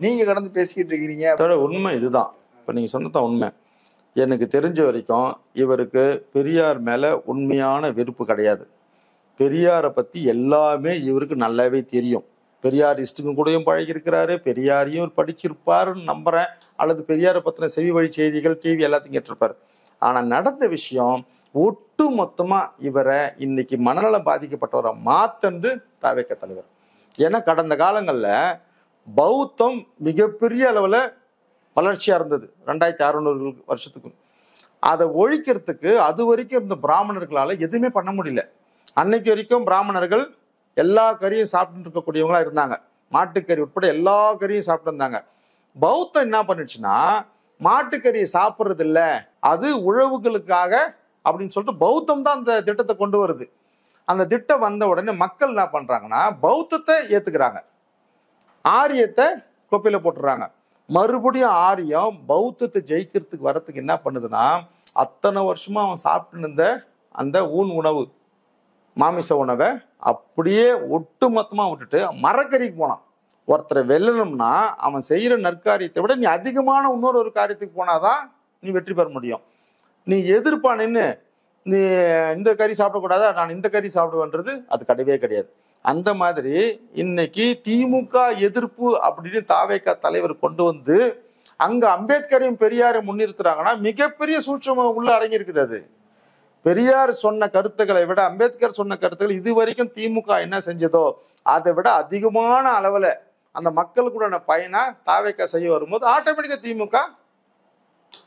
நீங்க கடந்து பேசிக்கிட்டு இருக்கிறீங்க. உண்மை இதுதான். இப்ப நீங்க சொன்னதான் உண்மை. எனக்கு தெரிஞ்ச வரைக்கும் இவருக்கு பெரியார் மேல உண்மையான வெறுப்பு கிடையாது. பெரியாரை பத்தி எல்லாமே இவருக்கு நல்லாவே தெரியும். பெரியாரிஸ்டுக்கும் கூடயும் பழகிருக்கிறாரு, பெரியாரையும் படிச்சிருப்பாருன்னு நம்புறேன். அல்லது பெரியாரை பத்தின செவி வழி செய்திகள், டிவி எல்லாத்தையும் கேட்டிருப்பாரு. ஆனா நடந்த விஷயம் ஒட்டு மொத்தமா இவரை இன்னைக்கு மனநலம் பாதிக்கப்பட்டவரை மாத்தந்து தவிக்க தலைவர். ஏன்னா கடந்த காலங்கள்ல பௌத்தம் மிகப்பெரிய அளவுல வளர்ச்சியா இருந்தது 2600 வருஷத்துக்கு. அதை ஒழிக்கிறதுக்கு அது வரைக்கும் இருந்த பிராமணர்களால எதுவுமே பண்ண முடியல. அன்னைக்கு வரைக்கும் பிராமணர்கள் எல்லா கறியும் சாப்பிட்டு இருக்கக்கூடியவங்களா இருந்தாங்க. மாட்டுக்கறி உட்பட எல்லா கறியும் சாப்பிட்டு இருந்தாங்க. பௌத்தம் என்ன பண்ணுச்சுன்னா, மாட்டுக்கறியை சாப்பிட்றது இல்ல, அது உழவுகளுக்காக அப்படின்னு சொல்லிட்டு பௌத்தம் தான் அந்த திட்டத்தை கொண்டு வருது. அந்த திட்டம் வந்த உடனே மக்கள் என்ன பண்றாங்கன்னா, பௌத்தத்தை ஏத்துக்கிறாங்க, ஆரியத்தை கொப்பையில போட்டுறாங்க. மறுபடியும் ஆரியம் பௌத்தத்தை ஜெயிக்கிறதுக்கு வர்றதுக்கு என்ன பண்ணுதுன்னா, அத்தனை வருஷமா அவன் சாப்பிட்டு இருந்த அந்த ஊன் உணவு, மாமிச உணவை அப்படியே ஒட்டு மொத்தமா விட்டுட்டு மரக்கறிக்கு போனான். ஒருத்தரை வெல்லணும்னா அவன் செய்யற நற்காரியத்தை விட நீ அதிகமான இன்னொரு காரியத்துக்கு போனாதான் நீ வெற்றி பெற முடியும். நீ எதிர்ப்பானு நீ இந்த கறி சாப்பிடக்கூடாதா, நான் இந்த கறி சாப்பிடுவேன்றது அது கிடையவே கிடையாது. அந்த மாதிரி இன்னைக்கு திமுக எதிர்ப்பு அப்படின்னு தாவேகா தலைவர் கொண்டு வந்து அங்க அம்பேத்கரையும் பெரியாரையும் முன்னிறுத்துறாங்கன்னா மிகப்பெரிய சூட்சம உள்ள அடங்கி இருக்குது. அது பெரியார் சொன்ன கருத்துக்களை விட அம்பேத்கர் சொன்ன கருத்துக்கள் இது வரைக்கும் திமுக என்ன செஞ்சதோ அதை விட அதிகமான அளவுல அந்த மக்களுக்குடான பயனா தாவேகா செய்ய வரும்போது ஆட்டோமேட்டிக்கா திமுக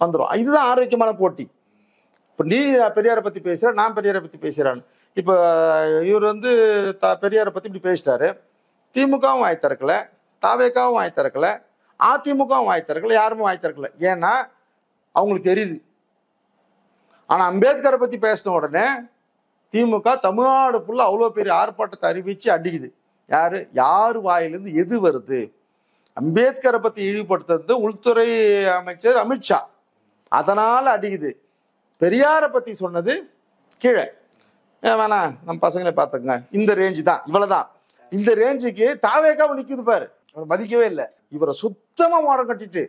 வந்துடும். இதுதான் ஆரோக்கியமான போட்டி. இப்ப நீ பெரியாரை பத்தி பேசுற, நான் பெரியாரை பத்தி பேசுறான்னு. இப்ப இவர் வந்து பெரியாரை பத்தி இப்படி பேசிட்டாரு, திமுகவும் வாய் திறக்கல, தாவேகாவும் வாய் திறக்கல, அதிமுகவும் வாய் திறக்கல, யாருமே வாய் திறக்கல. ஏன்னா அவங்களுக்கு தெரியுது. ஆனா அம்பேத்கரை பத்தி பேசின உடனே திமுக தமிழ்நாடு ஃபுல்லா அவ்வளவு பெரிய ஆர்ப்பாட்டத்தை அறிவிச்சு அடிக்குது. யாரு வாயிலிருந்து எது வருது? அம்பேத்கரை பத்தி இழிவுபடுத்துறது உள்துறை அமைச்சர் அமித்ஷா, அதனால அடிக்குது. பெரியாரை பத்தி சொன்னது கீழே வேணா நம்ம பசங்களை பார்த்துங்க, இந்த ரேஞ்சு தான், இவ்வளவுதான். இந்த ரேஞ்சுக்கு தாவேகாவும் நிக்குது பாரு, அவர் மதிக்கவே இல்லை. இவரை சுத்தமா மோடம் கட்டிட்டு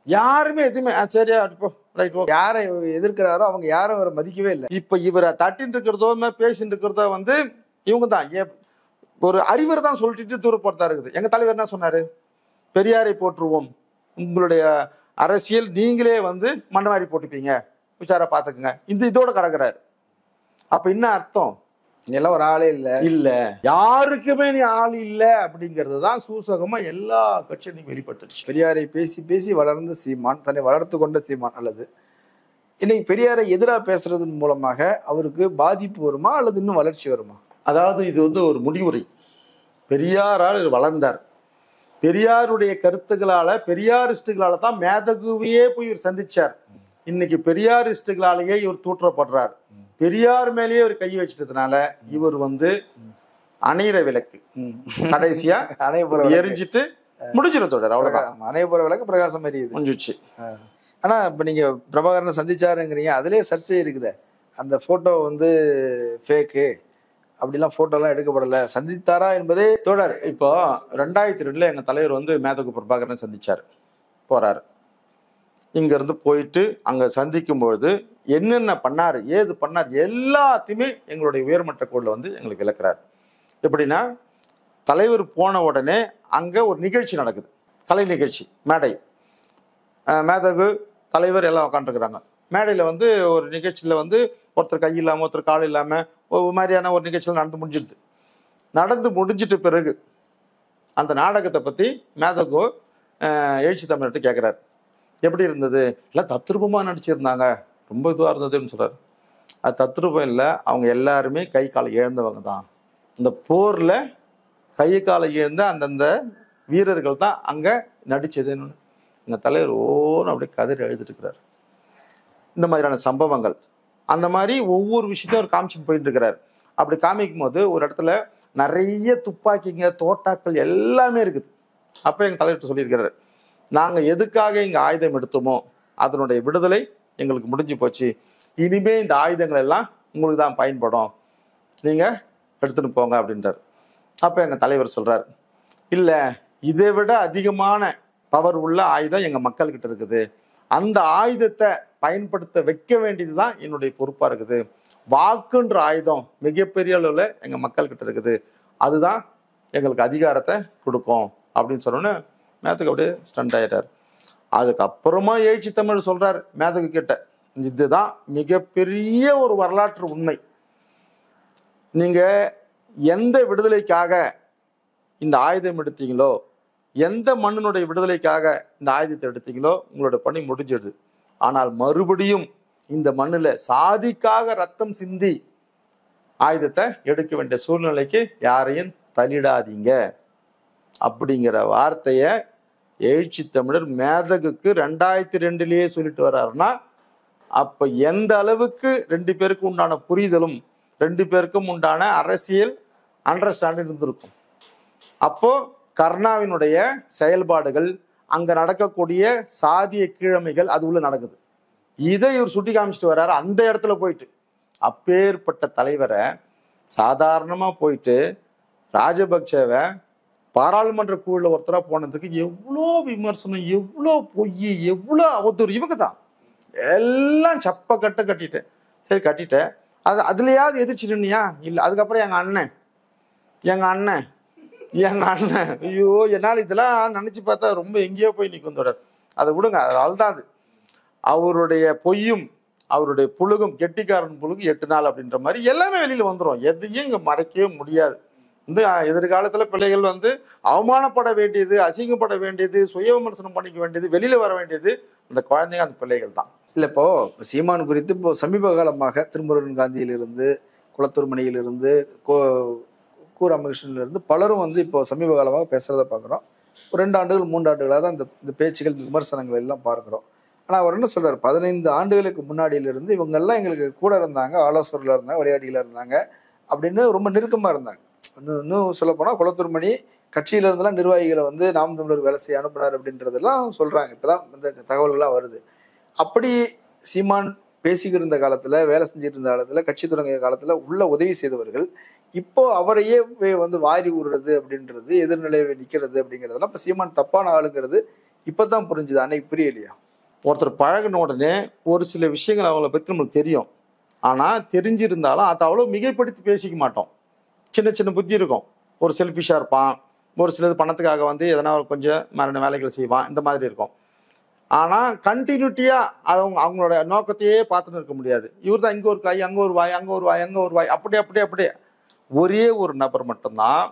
யாருமே எதுவுமே சரியா ரைட் யாரை எதிர்க்கிறாரோ அவங்க யாரும் அவரை மதிக்கவே இல்லை. இப்ப இவரை தட்டின்னு இருக்கிறதோ பேசிட்டு இருக்கிறதோ வந்து இவங்க தான் ஒரு அறிவர் தான் சொல்லிட்டு தூரப்படுத்தா இருக்குது. எங்க தலைவர் என்ன சொன்னாரு? பெரியாரை போற்றுவோம், உங்களுடைய அரசியல் நீங்களே வந்து மண்ணவாரி போட்டுப்பீங்க, விசார பாத்துக்குங்க, இதோட கடக்குறாரு. அப்ப என்ன அர்த்தம்? எல்லாம் ஒரு ஆளே இல்ல யாருக்குமே நீ ஆள் இல்ல அப்படிங்கிறது தான் சூசகமா எல்லா கட்சியும் வெளிப்பட்டுச்சு. பெரியாரை பேசி பேசி வளர்ந்த சீமான், தன்னை வளர்த்து கொண்ட சீமான், அல்லது இன்னைக்கு பெரியாரை எதிராக பேசுறதன் மூலமாக அவருக்கு பாதிப்பு வருமா அல்லது இன்னும் வளர்ச்சி வருமா? அதாவது இது வந்து ஒரு முடிவுரை. பெரியாரால் வளர்ந்தார். பெரியாருடைய கருத்துக்களால, பெரியாரிஸ்டுகளால தான் மேதகுவையே போய் இவர் சந்திச்சார். இன்னைக்கு பெரியாரிஸ்டுகளாலேயே இவர் தூற்றப்படுறார். பெரியார் மேலேயே ஒரு கை வச்சிட்டதுனால இவர் வந்து அணையிற விளக்கு கடைசியா எரிஞ்சிட்டு முடிஞ்சிடும் தொடர், அவ்வளவுதான். அணையபுற விளக்கு பிரகாசம் எரியுது, முடிஞ்சிச்சு. ஆனா இப்ப நீங்க பிரபாகரனை சந்திச்சாருங்கிறீங்க, அதுலயே சர்ச்சை இருக்குது. அந்த போட்டோ வந்து ஃபேக்கு, அப்படிலாம் போட்டோ எல்லாம் எடுக்கப்படல, சந்தித்தாரா என்பதே தொடர். இப்போ 2002 எங்க தலைவர் வந்து மேதகு பிரபாகரனை சந்திச்சாரு, போறாரு. இங்க இருந்து போயிட்டு அங்க சந்திக்கும் பொழுது என்னென்ன பண்ணாரு, ஏது பண்ணார், எல்லாத்தையுமே எங்களுடைய உயர்மட்ட குழுல வந்து எங்களுக்கு விளக்குறாரு. எப்படின்னா, தலைவர் போன உடனே அங்க ஒரு நிகழ்ச்சி நடக்குது, கலை நிகழ்ச்சி, மேடை. மேதகு தலைவர் எல்லாம் உட்காந்துருக்குறாங்க. மேடையில வந்து ஒரு நிகழ்ச்சியில வந்து ஒருத்தர் கை இல்லாம ஒருத்தர் கால் இல்லாம ஒரு மாதிரியான ஒரு நிகழ்ச்சியில் நடந்து முடிஞ்சிட்டு பிறகு அந்த நாடகத்தை பத்தி மேதகு எழுச்சி தமிழர்கிட்ட கேட்கிறாரு. எப்படி இருந்தது? இல்லை தத்ரூபமா நடிச்சிருந்தாங்க, ரொம்ப இதுவா இருந்ததுன்னு சொல்றாரு. அது தத்ரூபம் இல்லை, அவங்க எல்லாருமே கை காலை இழந்தவங்க தான். இந்த போர்ல கை காலை இழந்த அந்தந்த வீரர்கள் தான் அங்க நடிச்சதுன்னு எங்க தலைவர் ஓன்னு அப்படியே கதறி எழுதிட்டு இருக்கிறார். இந்த மாதிரியான சம்பவங்கள், அந்த மாதிரி ஒவ்வொரு விஷயத்தையும் அவர் காமிச்சுட்டு போயிட்டு இருக்கிறார். அப்படி காமிக்கும் போது ஒரு இடத்துல நிறைய துப்பாக்கிங்க, தோட்டாக்கள் எல்லாமே இருக்குது. அப்ப எங்க தலைவர் சொல்லியிருக்கிறாரு, நாங்க எதுக்காக இங்க ஆயுதம் எடுத்தோமோ அதனுடைய விடுதலை எங்களுக்கு முடிஞ்சு போச்சு, இனிமே இந்த ஆயுதங்கள் எல்லாம் உங்களுக்கு தான் பயன்படும், நீங்க எடுத்துட்டு போங்க அப்படின்றார். அப்ப எங்க தலைவர் சொல்றாரு, இல்ல இதை விட அதிகமான பவர் உள்ள ஆயுதம் எங்க மக்கள்கிட்ட இருக்குது, அந்த ஆயுதத்தை பயன்படுத்த வைக்க வேண்டியதுதான் என்னுடைய பொறுப்பா இருக்குது. வாக்குன்ற ஆயுதம் மிகப்பெரிய அளவுல எங்க மக்கள்கிட்ட இருக்குது, அதுதான் எங்களுக்கு அதிகாரத்தை கொடுக்கும் அப்படின்னு சொன்னோன்னு மேதகு அப்படியே ஸ்டண்ட் ஆயிட்டார். அதுக்கப்புறமா எழுச்சி தமிழ் சொல்றாரு மேதகு கிட்ட, இதுதான் மிகப்பெரிய ஒரு வரலாற்று உண்மை. நீங்க எந்த விடுதலைக்காக இந்த ஆயுதம் எடுத்தீங்களோ, எந்த மண்ணினுடைய விடுதலைக்காக இந்த ஆயுதத்தை எடுத்தீங்களோ, உங்களோட பணி முடிஞ்சிடுது. ஆனால் மறுபடியும் இந்த மண்ணுல சாதிக்காக ரத்தம் சிந்தி ஆயுதத்தை எடுக்க வேண்டிய சூழ்நிலைக்கு யாரையும் தள்ளிடாதீங்க அப்படிங்கிற வார்த்தைய எழுச்சி தமிழர் மேதகுக்கு 2002 சொல்லிட்டு வர்றாருன்னா, அப்ப எந்த அளவுக்கு ரெண்டு பேருக்கும் உண்டான புரிதலும் ரெண்டு பேருக்கும் உண்டான அரசியல் அண்டர்ஸ்டாண்டிங் இருந்திருக்கும். அப்போ கர்ணாவினுடைய செயல்பாடுகள், அங்க நடக்கக்கூடிய சாதிய கீழமைகள் அது உள்ள நடக்குது. இதை இவர் சுட்டி காமிச்சிட்டு வர்றாரு அந்த இடத்துல போயிட்டு. அப்பேற்பட்ட தலைவரை சாதாரணமா போயிட்டு ராஜபக்சேவை பாராளுமன்ற குழுல ஒருத்தரா போனதுக்கு எவ்வளோ விமர்சனம், எவ்வளோ பொய், எவ்வளோ அவதூறு. இவங்க தான் எல்லாம் சப்ப கட்டிட்டேன். சரி கட்டிட்டேன், அதுலயாவது எதிர்த்து நின்னியா? இல்லை. அதுக்கப்புறம் எங்க அண்ணன் ஐயோ, என்னால் இதெல்லாம் நினைச்சு பார்த்தா ரொம்ப எங்கேயோ போய் நிற்கும் தொடர். அதை விடுங்க, அதுதான் அது. அவருடைய பொய்யும் அவருடைய புழுகும், கெட்டிக்காரன் புழுகு 8 நாள் அப்படின்ற மாதிரி எல்லாமே வெளியில வந்துடும். எதையும் இங்க மறைக்கவே முடியாது. வந்து எதிர்காலத்துல பிள்ளைகள் வந்து அவமானப்பட வேண்டியது, அசிங்கப்பட வேண்டியது, சுய விமர்சனம் பண்ணிக்க வேண்டியது, வெளியில வர வேண்டியது அந்த குழந்தைங்க, அந்த பிள்ளைகள் தான். இல்லை, இப்போ சீமான் குறித்து இப்போ சமீப காலமாக திருமுருகன் காந்தியிலிருந்து, குளத்தூர் மணியிலிருந்து, கு. ராமகிருஷ்ணனிலிருந்து பலரும் வந்து இப்போ சமீப காலமாக பேசுறத பார்க்குறோம். ஒரு 2 ஆண்டுகள் 3 ஆண்டுகளாக தான் இந்த பேச்சுகள், விமர்சனங்கள் எல்லாம் பார்க்குறோம். ஆனால் அவர் என்ன சொல்றாரு, 15 ஆண்டுகளுக்கு முன்னாடியிலிருந்து இவங்கெல்லாம் எங்களுக்கு கூட இருந்தாங்க, ஆலோசகர்கள் இருந்தாங்க, விளையாடியில் இருந்தாங்க அப்படின்னு ரொம்ப நெருக்கமாக இருந்தாங்க. இன்னும் சொல்ல போனால் குளத்தூர் மணி கட்சியில இருந்தெல்லாம் நிர்வாகிகளை வந்து நாம் தமிழர் வேலை செய்ய அனுப்புனார் அப்படின்றதெல்லாம் சொல்றாங்க. இப்பதான் இந்த தகவல்கள்லாம் வருது. அப்படி சீமான் பேசிக்கிட்டு இருந்த காலத்துல, வேலை செஞ்சுட்டு இருந்த காலத்துல, கட்சி தொடங்கிய காலத்துல உள்ள உதவி செய்தவர்கள் இப்போ அவரையே வந்து வாரி விடுறது அப்படின்றது, எதிர்நிலையை நிக்கிறது அப்படிங்கிறதெல்லாம் இப்ப சீமான் தப்பான ஆளுங்கிறது இப்பதான் புரிஞ்சுது, அன்னைக்கு புரியலையா? ஒருத்தர் பழகின உடனே ஒரு சில விஷயங்கள் அவங்கள பத்தி நம்மளுக்கு தெரியும். ஆனா தெரிஞ்சிருந்தாலும் அதை அவ்வளோ மிகைப்படுத்தி பேசிக்க மாட்டோம். சின்ன சின்ன புத்தி இருக்கும். ஒரு செல்ஃபிஷா இருப்பான், ஒரு சிலது பணத்துக்காக வந்து எதனா கொஞ்சம் மரண வேலைகள் செய்வான், இந்த மாதிரி இருக்கும். ஆனா கண்டினியூட்டியா அவங்களோட நோக்கத்தையே பார்த்துன்னு இருக்க முடியாது. இவர் தான் இங்க ஒரு காய், அங்க ஒரு வாய், அங்க ஒரு வாய், அங்க ஒரு வாய், அப்படியே ஒரே ஒரு நபர் மட்டும்தான்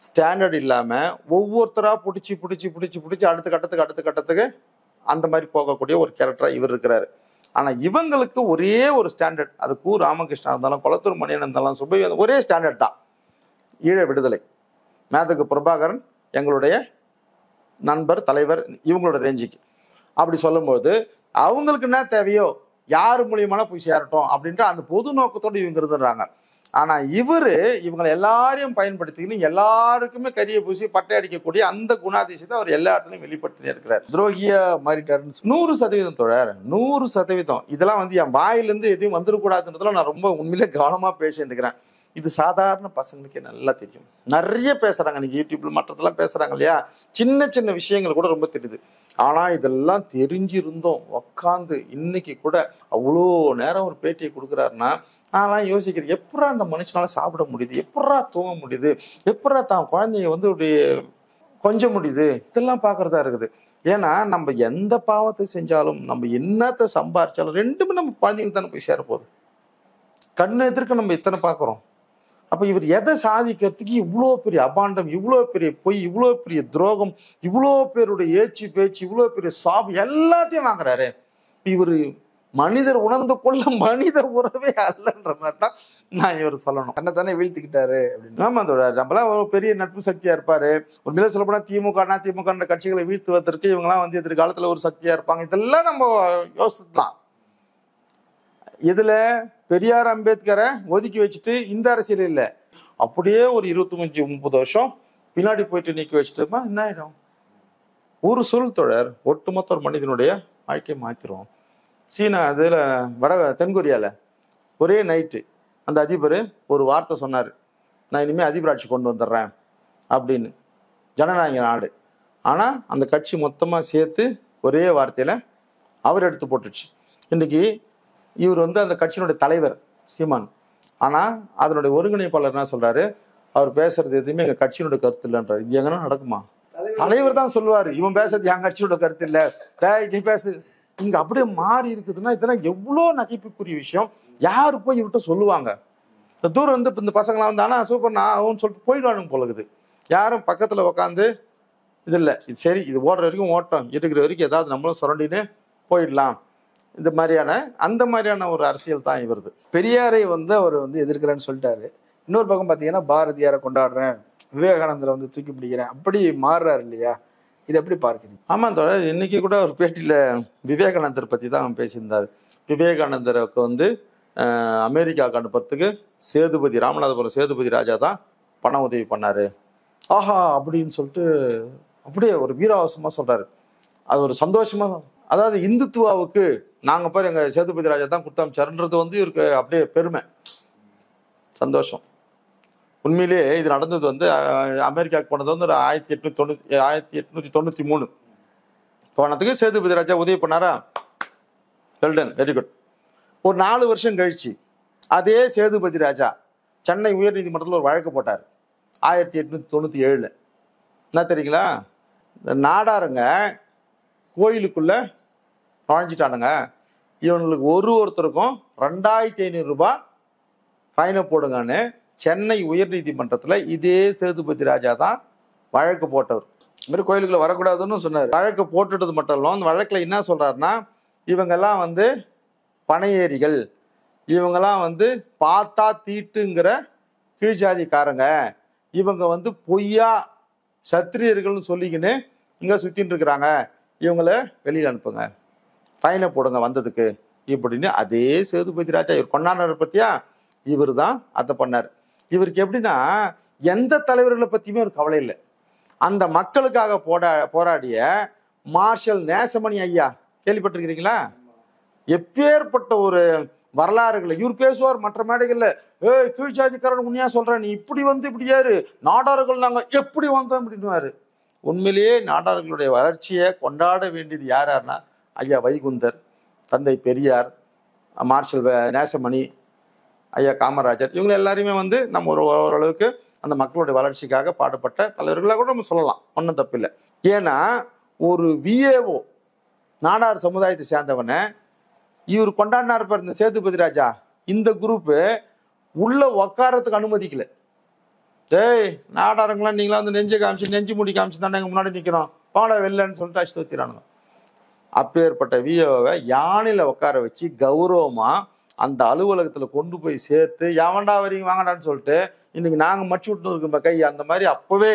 ஸ்டாண்டர்ட் இல்லாம ஒவ்வொருத்தரா பிடிச்சி அடுத்த கட்டத்துக்கு அந்த மாதிரி போகக்கூடிய ஒரு கேரக்டரா இவர் இருக்கிறாரு. ஆனா இவங்களுக்கு ஒரே ஒரு ஸ்டாண்டர்ட், அது கு. ராமகிருஷ்ணா இருந்தாலும், குளத்தூர் மணியன் இருந்தாலும், சுப்பையா, ஒரே ஸ்டாண்டர்ட் தான், ஈழ விடுதலை. மேதகு பிரபாகரன் எங்களுடைய நண்பர், தலைவர், இவங்களோட ரேஞ்சுக்கு. அப்படி சொல்லும்போது அவங்களுக்கு என்ன தேவையோ யாரு மூலியமான போய் சேரட்டும் அப்படின்ற அந்த பொது நோக்கத்தோடு இவங்க இருந்துடுறாங்க. ஆனா இவங்களை எல்லாரையும் பயன்படுத்திக்கின்னு எல்லாருக்குமே கரிய பூசி பட்டை அடிக்கக்கூடிய அந்த குணாதிசயத்தை அவர் எல்லா இடத்துலையும் வெளிப்படுத்தினே இருக்கிறார். துரோகியா மாறிட்டாருன்னு 100% தோழர், 100%. இதெல்லாம் வந்து என் வாயிலிருந்து எதையும் வந்துடக்கூடாதுன்றதுல நான் ரொம்ப உண்மையிலே கவனமா பேசிட்டு இருக்கிறேன். இது சாதாரண பசங்களுக்கே நல்லா தெரியும். நிறைய பேசுறாங்க, நீங்க யூடியூப்ல மற்றதெல்லாம் பேசுறாங்க இல்லையா, சின்ன சின்ன விஷயங்கள் கூட ரொம்ப தெரியுது. ஆனா இதெல்லாம் தெரிஞ்சிருந்தோம் உக்காந்து இன்னைக்கு கூட அவ்வளோ நேரம் ஒரு பேட்டியை கொடுக்குறாருன்னா நான் யோசிக்கிறேன், எப்படா அந்த மனுஷனால சாப்பிட முடியுது, எப்படா தூங்க முடியுது, எப்படா தான் குழந்தைய வந்து அப்படி கொஞ்சம் முடியுது, இதெல்லாம் பாக்குறதா இருக்குது. ஏன்னா நம்ம எந்த பாவத்தை செஞ்சாலும் நம்ம என்னத்தை சம்பாரிச்சாலும் ரெண்டுமே நம்ம குழந்தைங்களுக்கு தானே போய் சேர போகுது. கண்ணு எதிர்க்க நம்ம இத்தனை பார்க்குறோம். அப்ப இவர் எதை சாதிக்கிறதுக்கு இவ்வளோ பெரிய அபாண்டம், இவ்வளோ பெரிய பொய், இவ்வளோ பெரிய துரோகம், இவ்வளோ பேருடைய ஏச்சு பேச்சு, இவ்வளோ பெரிய சாபம் எல்லாத்தையும் வாங்குறாரு. இவர் மனிதர் உணர்ந்து கொள்ள மனித உறவே அல்லன்ற மாதிரி தான் நான் இவர் சொல்லணும். தன்னைத்தானே வீழ்த்திக்கிட்டாரு அப்படின்னு. ஆமா தோழர், நம்மளாம் ஒரு பெரிய நட்பு சக்தியா இருப்பாரு. ஒரு மிக சொல்ல போனா திமுக கட்சிகளை வீழ்த்துவதற்கு இவங்கெல்லாம் வந்து எதிர்காலத்துல ஒரு சக்தியா இருப்பாங்க. இதெல்லாம் நம்ம யோசிச்சுதான். இதுல பெரியார் அம்பேத்கரை ஒதுக்கி வச்சுட்டு இந்த அரசியல் இல்லை, அப்படியே ஒரு 25-30 வருஷம் பின்னாடி போயிட்டு நீக்கி வச்சுட்டோமா என்ன ஆயிடும்? ஒரு சொல் தொடர் ஒட்டுமொத்த ஒரு மனிதனுடைய வாழ்க்கையை மாத்திரும். சீனா இதுல தென்கொரியால ஒரே நைட்டு அந்த அதிபர் ஒரு வார்த்தை சொன்னார், நான் இனிமே அதிபர் ஆட்சி கொண்டு வந்துடுறேன் அப்படின்னு. ஜனநாயக நாடு. ஆனா அந்த கட்சி மொத்தமா சேர்த்து ஒரே வார்த்தையில அவர் எடுத்து போட்டுச்சு. இன்னைக்கு இவர் வந்து அந்த கட்சியினுடைய தலைவர் சீமான். ஆனா அதனுடைய ஒருங்கிணைப்பாளர் என்ன சொல்றாரு, அவர் பேசுறது எதுவுமே எங்க கட்சியினுடைய கருத்து இல்லைன்றாரு. இது எங்கன்னா நடக்குமா? தலைவர் தான் சொல்லுவாரு, இவன் பேசுறது என் கட்சியோட கருத்து இல்ல, நீ பேசுறது. இங்க அப்படியே மாறி இருக்குதுன்னா இதெல்லாம் எவ்வளவு நகைப்புக்குரிய விஷயம். யாரு போய் இவர்கிட்ட சொல்லுவாங்க? இந்த தூரம் வந்து இந்த பசங்களாம் வந்து ஆனா சூப்பர் நான் அவன்னு சொல்லிட்டு போயிடுவானுங்க போல இருக்குது. யாரும் பக்கத்துல உக்காந்து இது இல்லை, இது சரி, இது ஓடுற வரைக்கும் ஓட்டம், இருக்கிற வரைக்கும் ஏதாவது நம்மளும் சுரண்டின்னு போயிடலாம், இந்த மாதிரியான அந்த மாதிரியான ஒரு அரசியல் தான் இவருது. பெரியாரை வந்து அவர் வந்து எதிர்க்கிறேன்னு சொல்லிட்டாரு. இன்னொரு பக்கம் பார்த்தீங்கன்னா பாரதியாரை கொண்டாடுறேன், விவேகானந்தரை வந்து தூக்கி பிடிக்கிறேன், அப்படி மாறுறாரு இல்லையா? இது எப்படி பார்க்குறீங்க? ஆமா தோழர், இன்னைக்கு கூட ஒரு பேட்டியில விவேகானந்தர் பத்தி தான் பேசியிருந்தார். விவேகானந்தருக்கு வந்து அமெரிக்காவுக்கு அனுப்புறதுக்கு சேதுபதி, ராமநாதபுரம் சேதுபதி ராஜா தான் பண உதவி பண்ணாரு. ஆஹா அப்படின்னு சொல்லிட்டு அப்படியே ஒரு வீராவசமா சொல்றாரு. அது ஒரு சந்தோஷமா, அதாவது இந்துத்துவாவுக்கு நாங்க பாரு எங்க சேதுபதி ராஜா தான் கொடுத்தாமிச்சாருன்றது வந்து இவருக்கு அப்படியே பெருமை, சந்தோஷம். உண்மையிலேயே இது நடந்தது வந்து அமெரிக்காவுக்கு போனது வந்து 1893 போனதுக்கு சேதுபதி ராஜா உதவி பண்ணாரா? Well done, very good. ஒரு 4 வருஷம் கழிச்சு அதே சேதுபதி ராஜா சென்னை உயர்நீதிமன்றத்தில் ஒரு வழக்கு போட்டார் 1897. என்ன தெரியுங்களா? இந்த நாடாருங்க கோயிலுக்குள்ள நுழைஞ்சிட்டானுங்க, இவங்களுக்கு ஒருத்தருக்கும் 2500 ரூபாய் ஃபைனை போடுங்கன்னு சென்னை உயர்நீதிமன்றத்தில் இதே சேதுபதி ராஜா தான் வழக்கு போட்டவர். இந்த மாதிரி கோயிலுக்குள்ள வரக்கூடாதுன்னு சொன்னார். வழக்கு போட்டுட்டது மட்டும் இல்லை, அந்த வழக்கில் என்ன சொல்றாருன்னா, இவங்கெல்லாம் வந்து பனையேறிகள், இவங்கெல்லாம் வந்து பார்த்தா தீட்டுங்கிற கீழ்ஜாதிக்காரங்க, இவங்க வந்து பொய்யா சத்திரியர்கள்னு சொல்லிக்கின்னு இங்கே சுற்றின்னு இருக்கிறாங்க, இவங்கள வெளியில் அனுப்புங்க, ஃபைனை போடுங்க வந்ததுக்கு இப்படின்னு அதே சேதுபதி ராஜா இவர் கொண்டாடுற பத்தியா இவர் தான் அதை பண்ணார். இவருக்கு எப்படின்னா எந்த தலைவர்களை பத்தியுமே ஒரு கவலை இல்லை. அந்த மக்களுக்காக போராடிய மார்ஷல் நேசமணி ஐயா கேள்விப்பட்டிருக்கிறீங்களா? எப்பேற்பட்ட ஒரு வரலாறுகளை இவர் பேசுவார் மற்ற மேடைகள்ல. கீழ்ஜாதிக்காரன் உண்மையா சொல்றேன், நீ இப்படி வந்து இப்படி ஏறு, நாடார்கள் நாங்க எப்படி வந்தோம் அப்படின்னுவாரு. உண்மையிலேயே நாடார்களுடைய வளர்ச்சியை கொண்டாட வேண்டியது யாருன்னா ஐயா வைகுந்தர், தந்தை பெரியார், மார்ஷல் நேசமணி, ஐயா காமராஜர், இவங்க எல்லாருமே வந்து நம்ம ஓரளவுக்கு அந்த மக்களுடைய வளர்ச்சிக்காக பாடுபட்ட தலைவர்களாக கூட நம்ம சொல்லலாம், ஒன்றும் தப்பில்லை. ஏன்னா ஒரு விஏஓ நாடார் சமுதாயத்தை சேர்ந்தவனை இவர் கொண்டாடினா இருப்பார் இந்த சேதுபதி ராஜா, இந்த குரூப்பு உள்ள உக்காரத்துக்கு அனுமதிக்கல. நாடாரங்களாம் நீங்களா வந்து நெஞ்சு முடி காமிச்சு தானே எங்க முன்னாடி நிற்கிறோம், பாட வெளிலன்னு சொல்லிட்டு அடிச்சு ஊத்திரானுங்க. அப்பேற்பட்ட விஏஓவை யானையில உட்கார வச்சு கௌரவமா அந்த அலுவலகத்துல கொண்டு போய் சேர்த்து எவன்டா வரீங்க வாங்கடான்னு சொல்லிட்டு இன்னைக்கு நாங்க மடிச்சு விட்டு இருக்கோம் கை, அந்த மாதிரி அப்பவே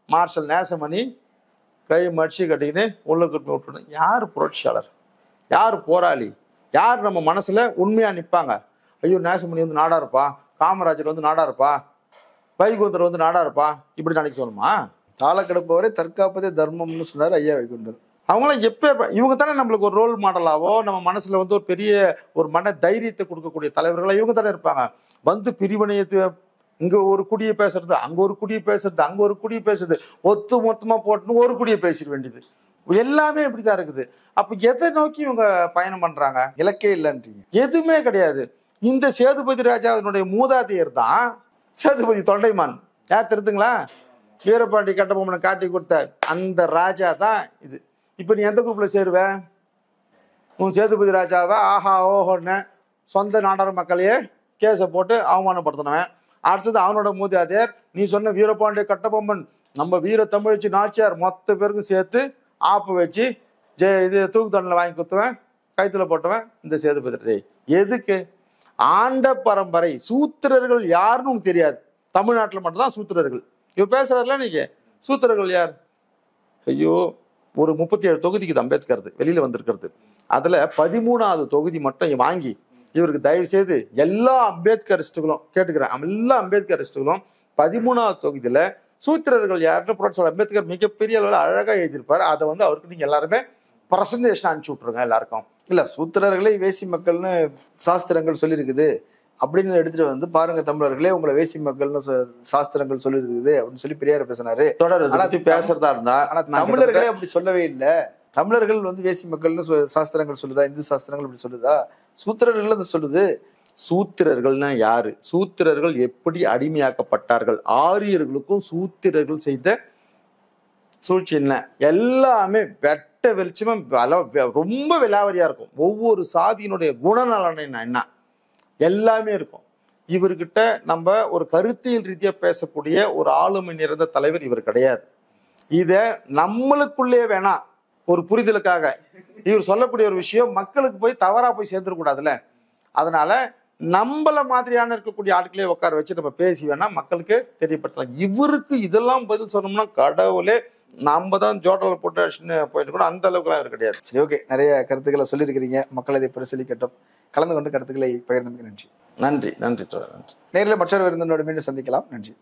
மார்ஷல் நேசமணி கை மடிச்சு கட்டிக்கின்னு உள்ள கொண்டு விட்டுணும். யார் புரட்சியாளர், யார் போராளி, யார் நம்ம மனசுல உண்மையா நிற்பாங்க? ஐயோ நேசமணி வந்து நாடா இருப்பா, காமராஜர் வந்து நாடா இருப்பா, வைகுந்தர் வந்து நாடா இருப்பா, இப்படி நினைக்கணுமா? காலக்கெடுப்பவரை தற்காப்பதே தர்மம்னு சொன்னார் ஐயா வைகுண்டர். அவங்களாம் இவங்க தானே நம்மளுக்கு ஒரு ரோல் மாடலாவோ, நம்ம மனசுல வந்து ஒரு பெரிய ஒரு மன தைரியத்தை கொடுக்கக்கூடிய தலைவர்களா இவங்க தானே இருப்பாங்க. வந்து பிரிவினையை இங்க ஒரு குடியை பேசுறது, அங்க ஒரு குடியை பேசுறது, அங்க ஒரு குடியை பேசுறது, ஒத்து மொத்தமா போட்டுன்னு ஒரு குடியை பேசிட வேண்டியது. எல்லாமே இப்படிதான் இருக்குது. அப்ப எதை நோக்கி இவங்க பயணம் பண்றாங்க? இலக்கே இல்லைன்றீங்க. எதுவுமே கிடையாது. இந்த சேதுபதி ராஜாவினுடைய மூதாதையர் தான் சேதுபதி தொண்டைமான். யார் தெரியுதுங்களா? வீரபாண்டி கட்டபொம்மனை காட்டி கொடுத்த அந்த ராஜா தான் இது. இப்ப நீ எந்த குரூப்ல சேருவ? உன் சேதுபதி ராஜாவை ஆஹா ஓஹோன்னு சொந்த நாடார மக்களையே கேஸை போட்டு அவமானப்படுத்தினவன். அடுத்தது அவனோட மூதாதையர் நீ சொன்ன வீரபாண்டிய கட்டபொம்மன், நம்ம வீர தமிழச்சி நாச்சியார் மொத்த பேருக்கும் சேர்த்து ஆப்பு வச்சு இது தூக்கு தண்டனை வாங்கி குத்துவேன், கைத்துல போட்டவன் இந்த சேதுபதி. எதுக்கு? ஆண்ட பரம்பரை சூத்திரர்கள் யாருன்னு உனக்கு தெரியாது. தமிழ்நாட்டில் மட்டும்தான் சூத்திரர்கள். இவ பேசுறாருல நீங்க சூத்திரர்கள் யார்? ஐயோ, ஒரு 37 தொகுதிக்கு அம்பேத்கர் வெளியில வந்திருக்கிறது. அதுல 13வது தொகுதி மட்டும் வாங்கி இவருக்கு தயவு செய்து எல்லா அம்பேத்கரிஸ்டுகளும் கேட்டுக்கிறேன், எல்லா அம்பேத்கரிஸ்டுகளும் 13வது தொகுதியில சூத்திரர்கள் யாருன்னு புரட்சியாளர் அம்பேத்கர் மிகப்பெரிய அளவில் அழகா எழுதியிருப்பாரு. அதை அவருக்கு நீங்க எல்லாருமே பிரசன்டேஷன் அனுப்பிச்சு விட்டுருங்க எல்லாருக்கும். இல்ல, சூத்திரர்களை வேசி மக்கள்னு சாஸ்திரங்கள் சொல்லியிருக்குது அப்படின்னு எடுத்துட்டு பாருங்க, தமிழர்களே உங்களை வேசி மக்கள்னு சாஸ்திரங்கள் சொல்லியிருக்குது அப்படின்னு சொல்லி பெரியார் பேசினாரு. தொடர்ந்து பேசுறதா இருந்தா, ஆனா தமிழர்களே அப்படி சொல்லவே இல்லை. தமிழர்கள் வேசி மக்கள்னு சாஸ்திரங்கள் சொல்லுதா? இந்து சாஸ்திரங்கள் அப்படி சொல்லுதா? சூத்திரர்கள் அது சொல்லுது. சூத்திரர்கள்னா யாரு? சூத்திரர்கள் எப்படி அடிமையாக்கப்பட்டார்கள்? ஆரியர்களுக்கும் சூத்திரர்கள் செய்த சூழ்ச்சி என்ன? எல்லாமே வெட்ட வெளிச்சமா ரொம்ப விலாவரியா இருக்கும். ஒவ்வொரு சாதியினுடைய குணநலனை என்ன எல்லாமே இருக்கும். இவர்கிட்ட நம்ம ஒரு கருத்தியல் ரீதியா பேசக்கூடிய ஒரு ஆளுமை நிறைந்த தலைவர் இவர் கிடையாது. இத நம்மளுக்குள்ளே வேணா ஒரு புரிதலுக்காக இவர் சொல்லக்கூடிய ஒரு விஷயம் மக்களுக்கு போய் தவறா போய் சேர்ந்துடக்கூடாதுல்ல. அதனால நம்மள மாதிரியான இருக்கக்கூடிய ஆட்களே உட்கார வச்சு நம்ம பேசி வேணா மக்களுக்கு தெரியப்படுத்தலாம். இவருக்கு இதெல்லாம் பதில் சொன்னோம்னா கடவுளே நம்ம தான் ஜோட்டல் போட்டு போயிட்டு கூட அந்த அளவுக்குலாம் இவர் கிடையாது. சரி, ஓகே. நிறைய கருத்துக்களை சொல்லியிருக்கிறீங்க. மக்கள் இதை பரிசீலிக்கட்டும். கலந்து கொண்டு கருத்துக்களை பகிர்ந்தமைக்கு நன்றி. நன்றி. நன்றி. நேரில் மற்றொரு விருந்தினோடு மீண்டும் சந்திக்கலாம். நன்றி.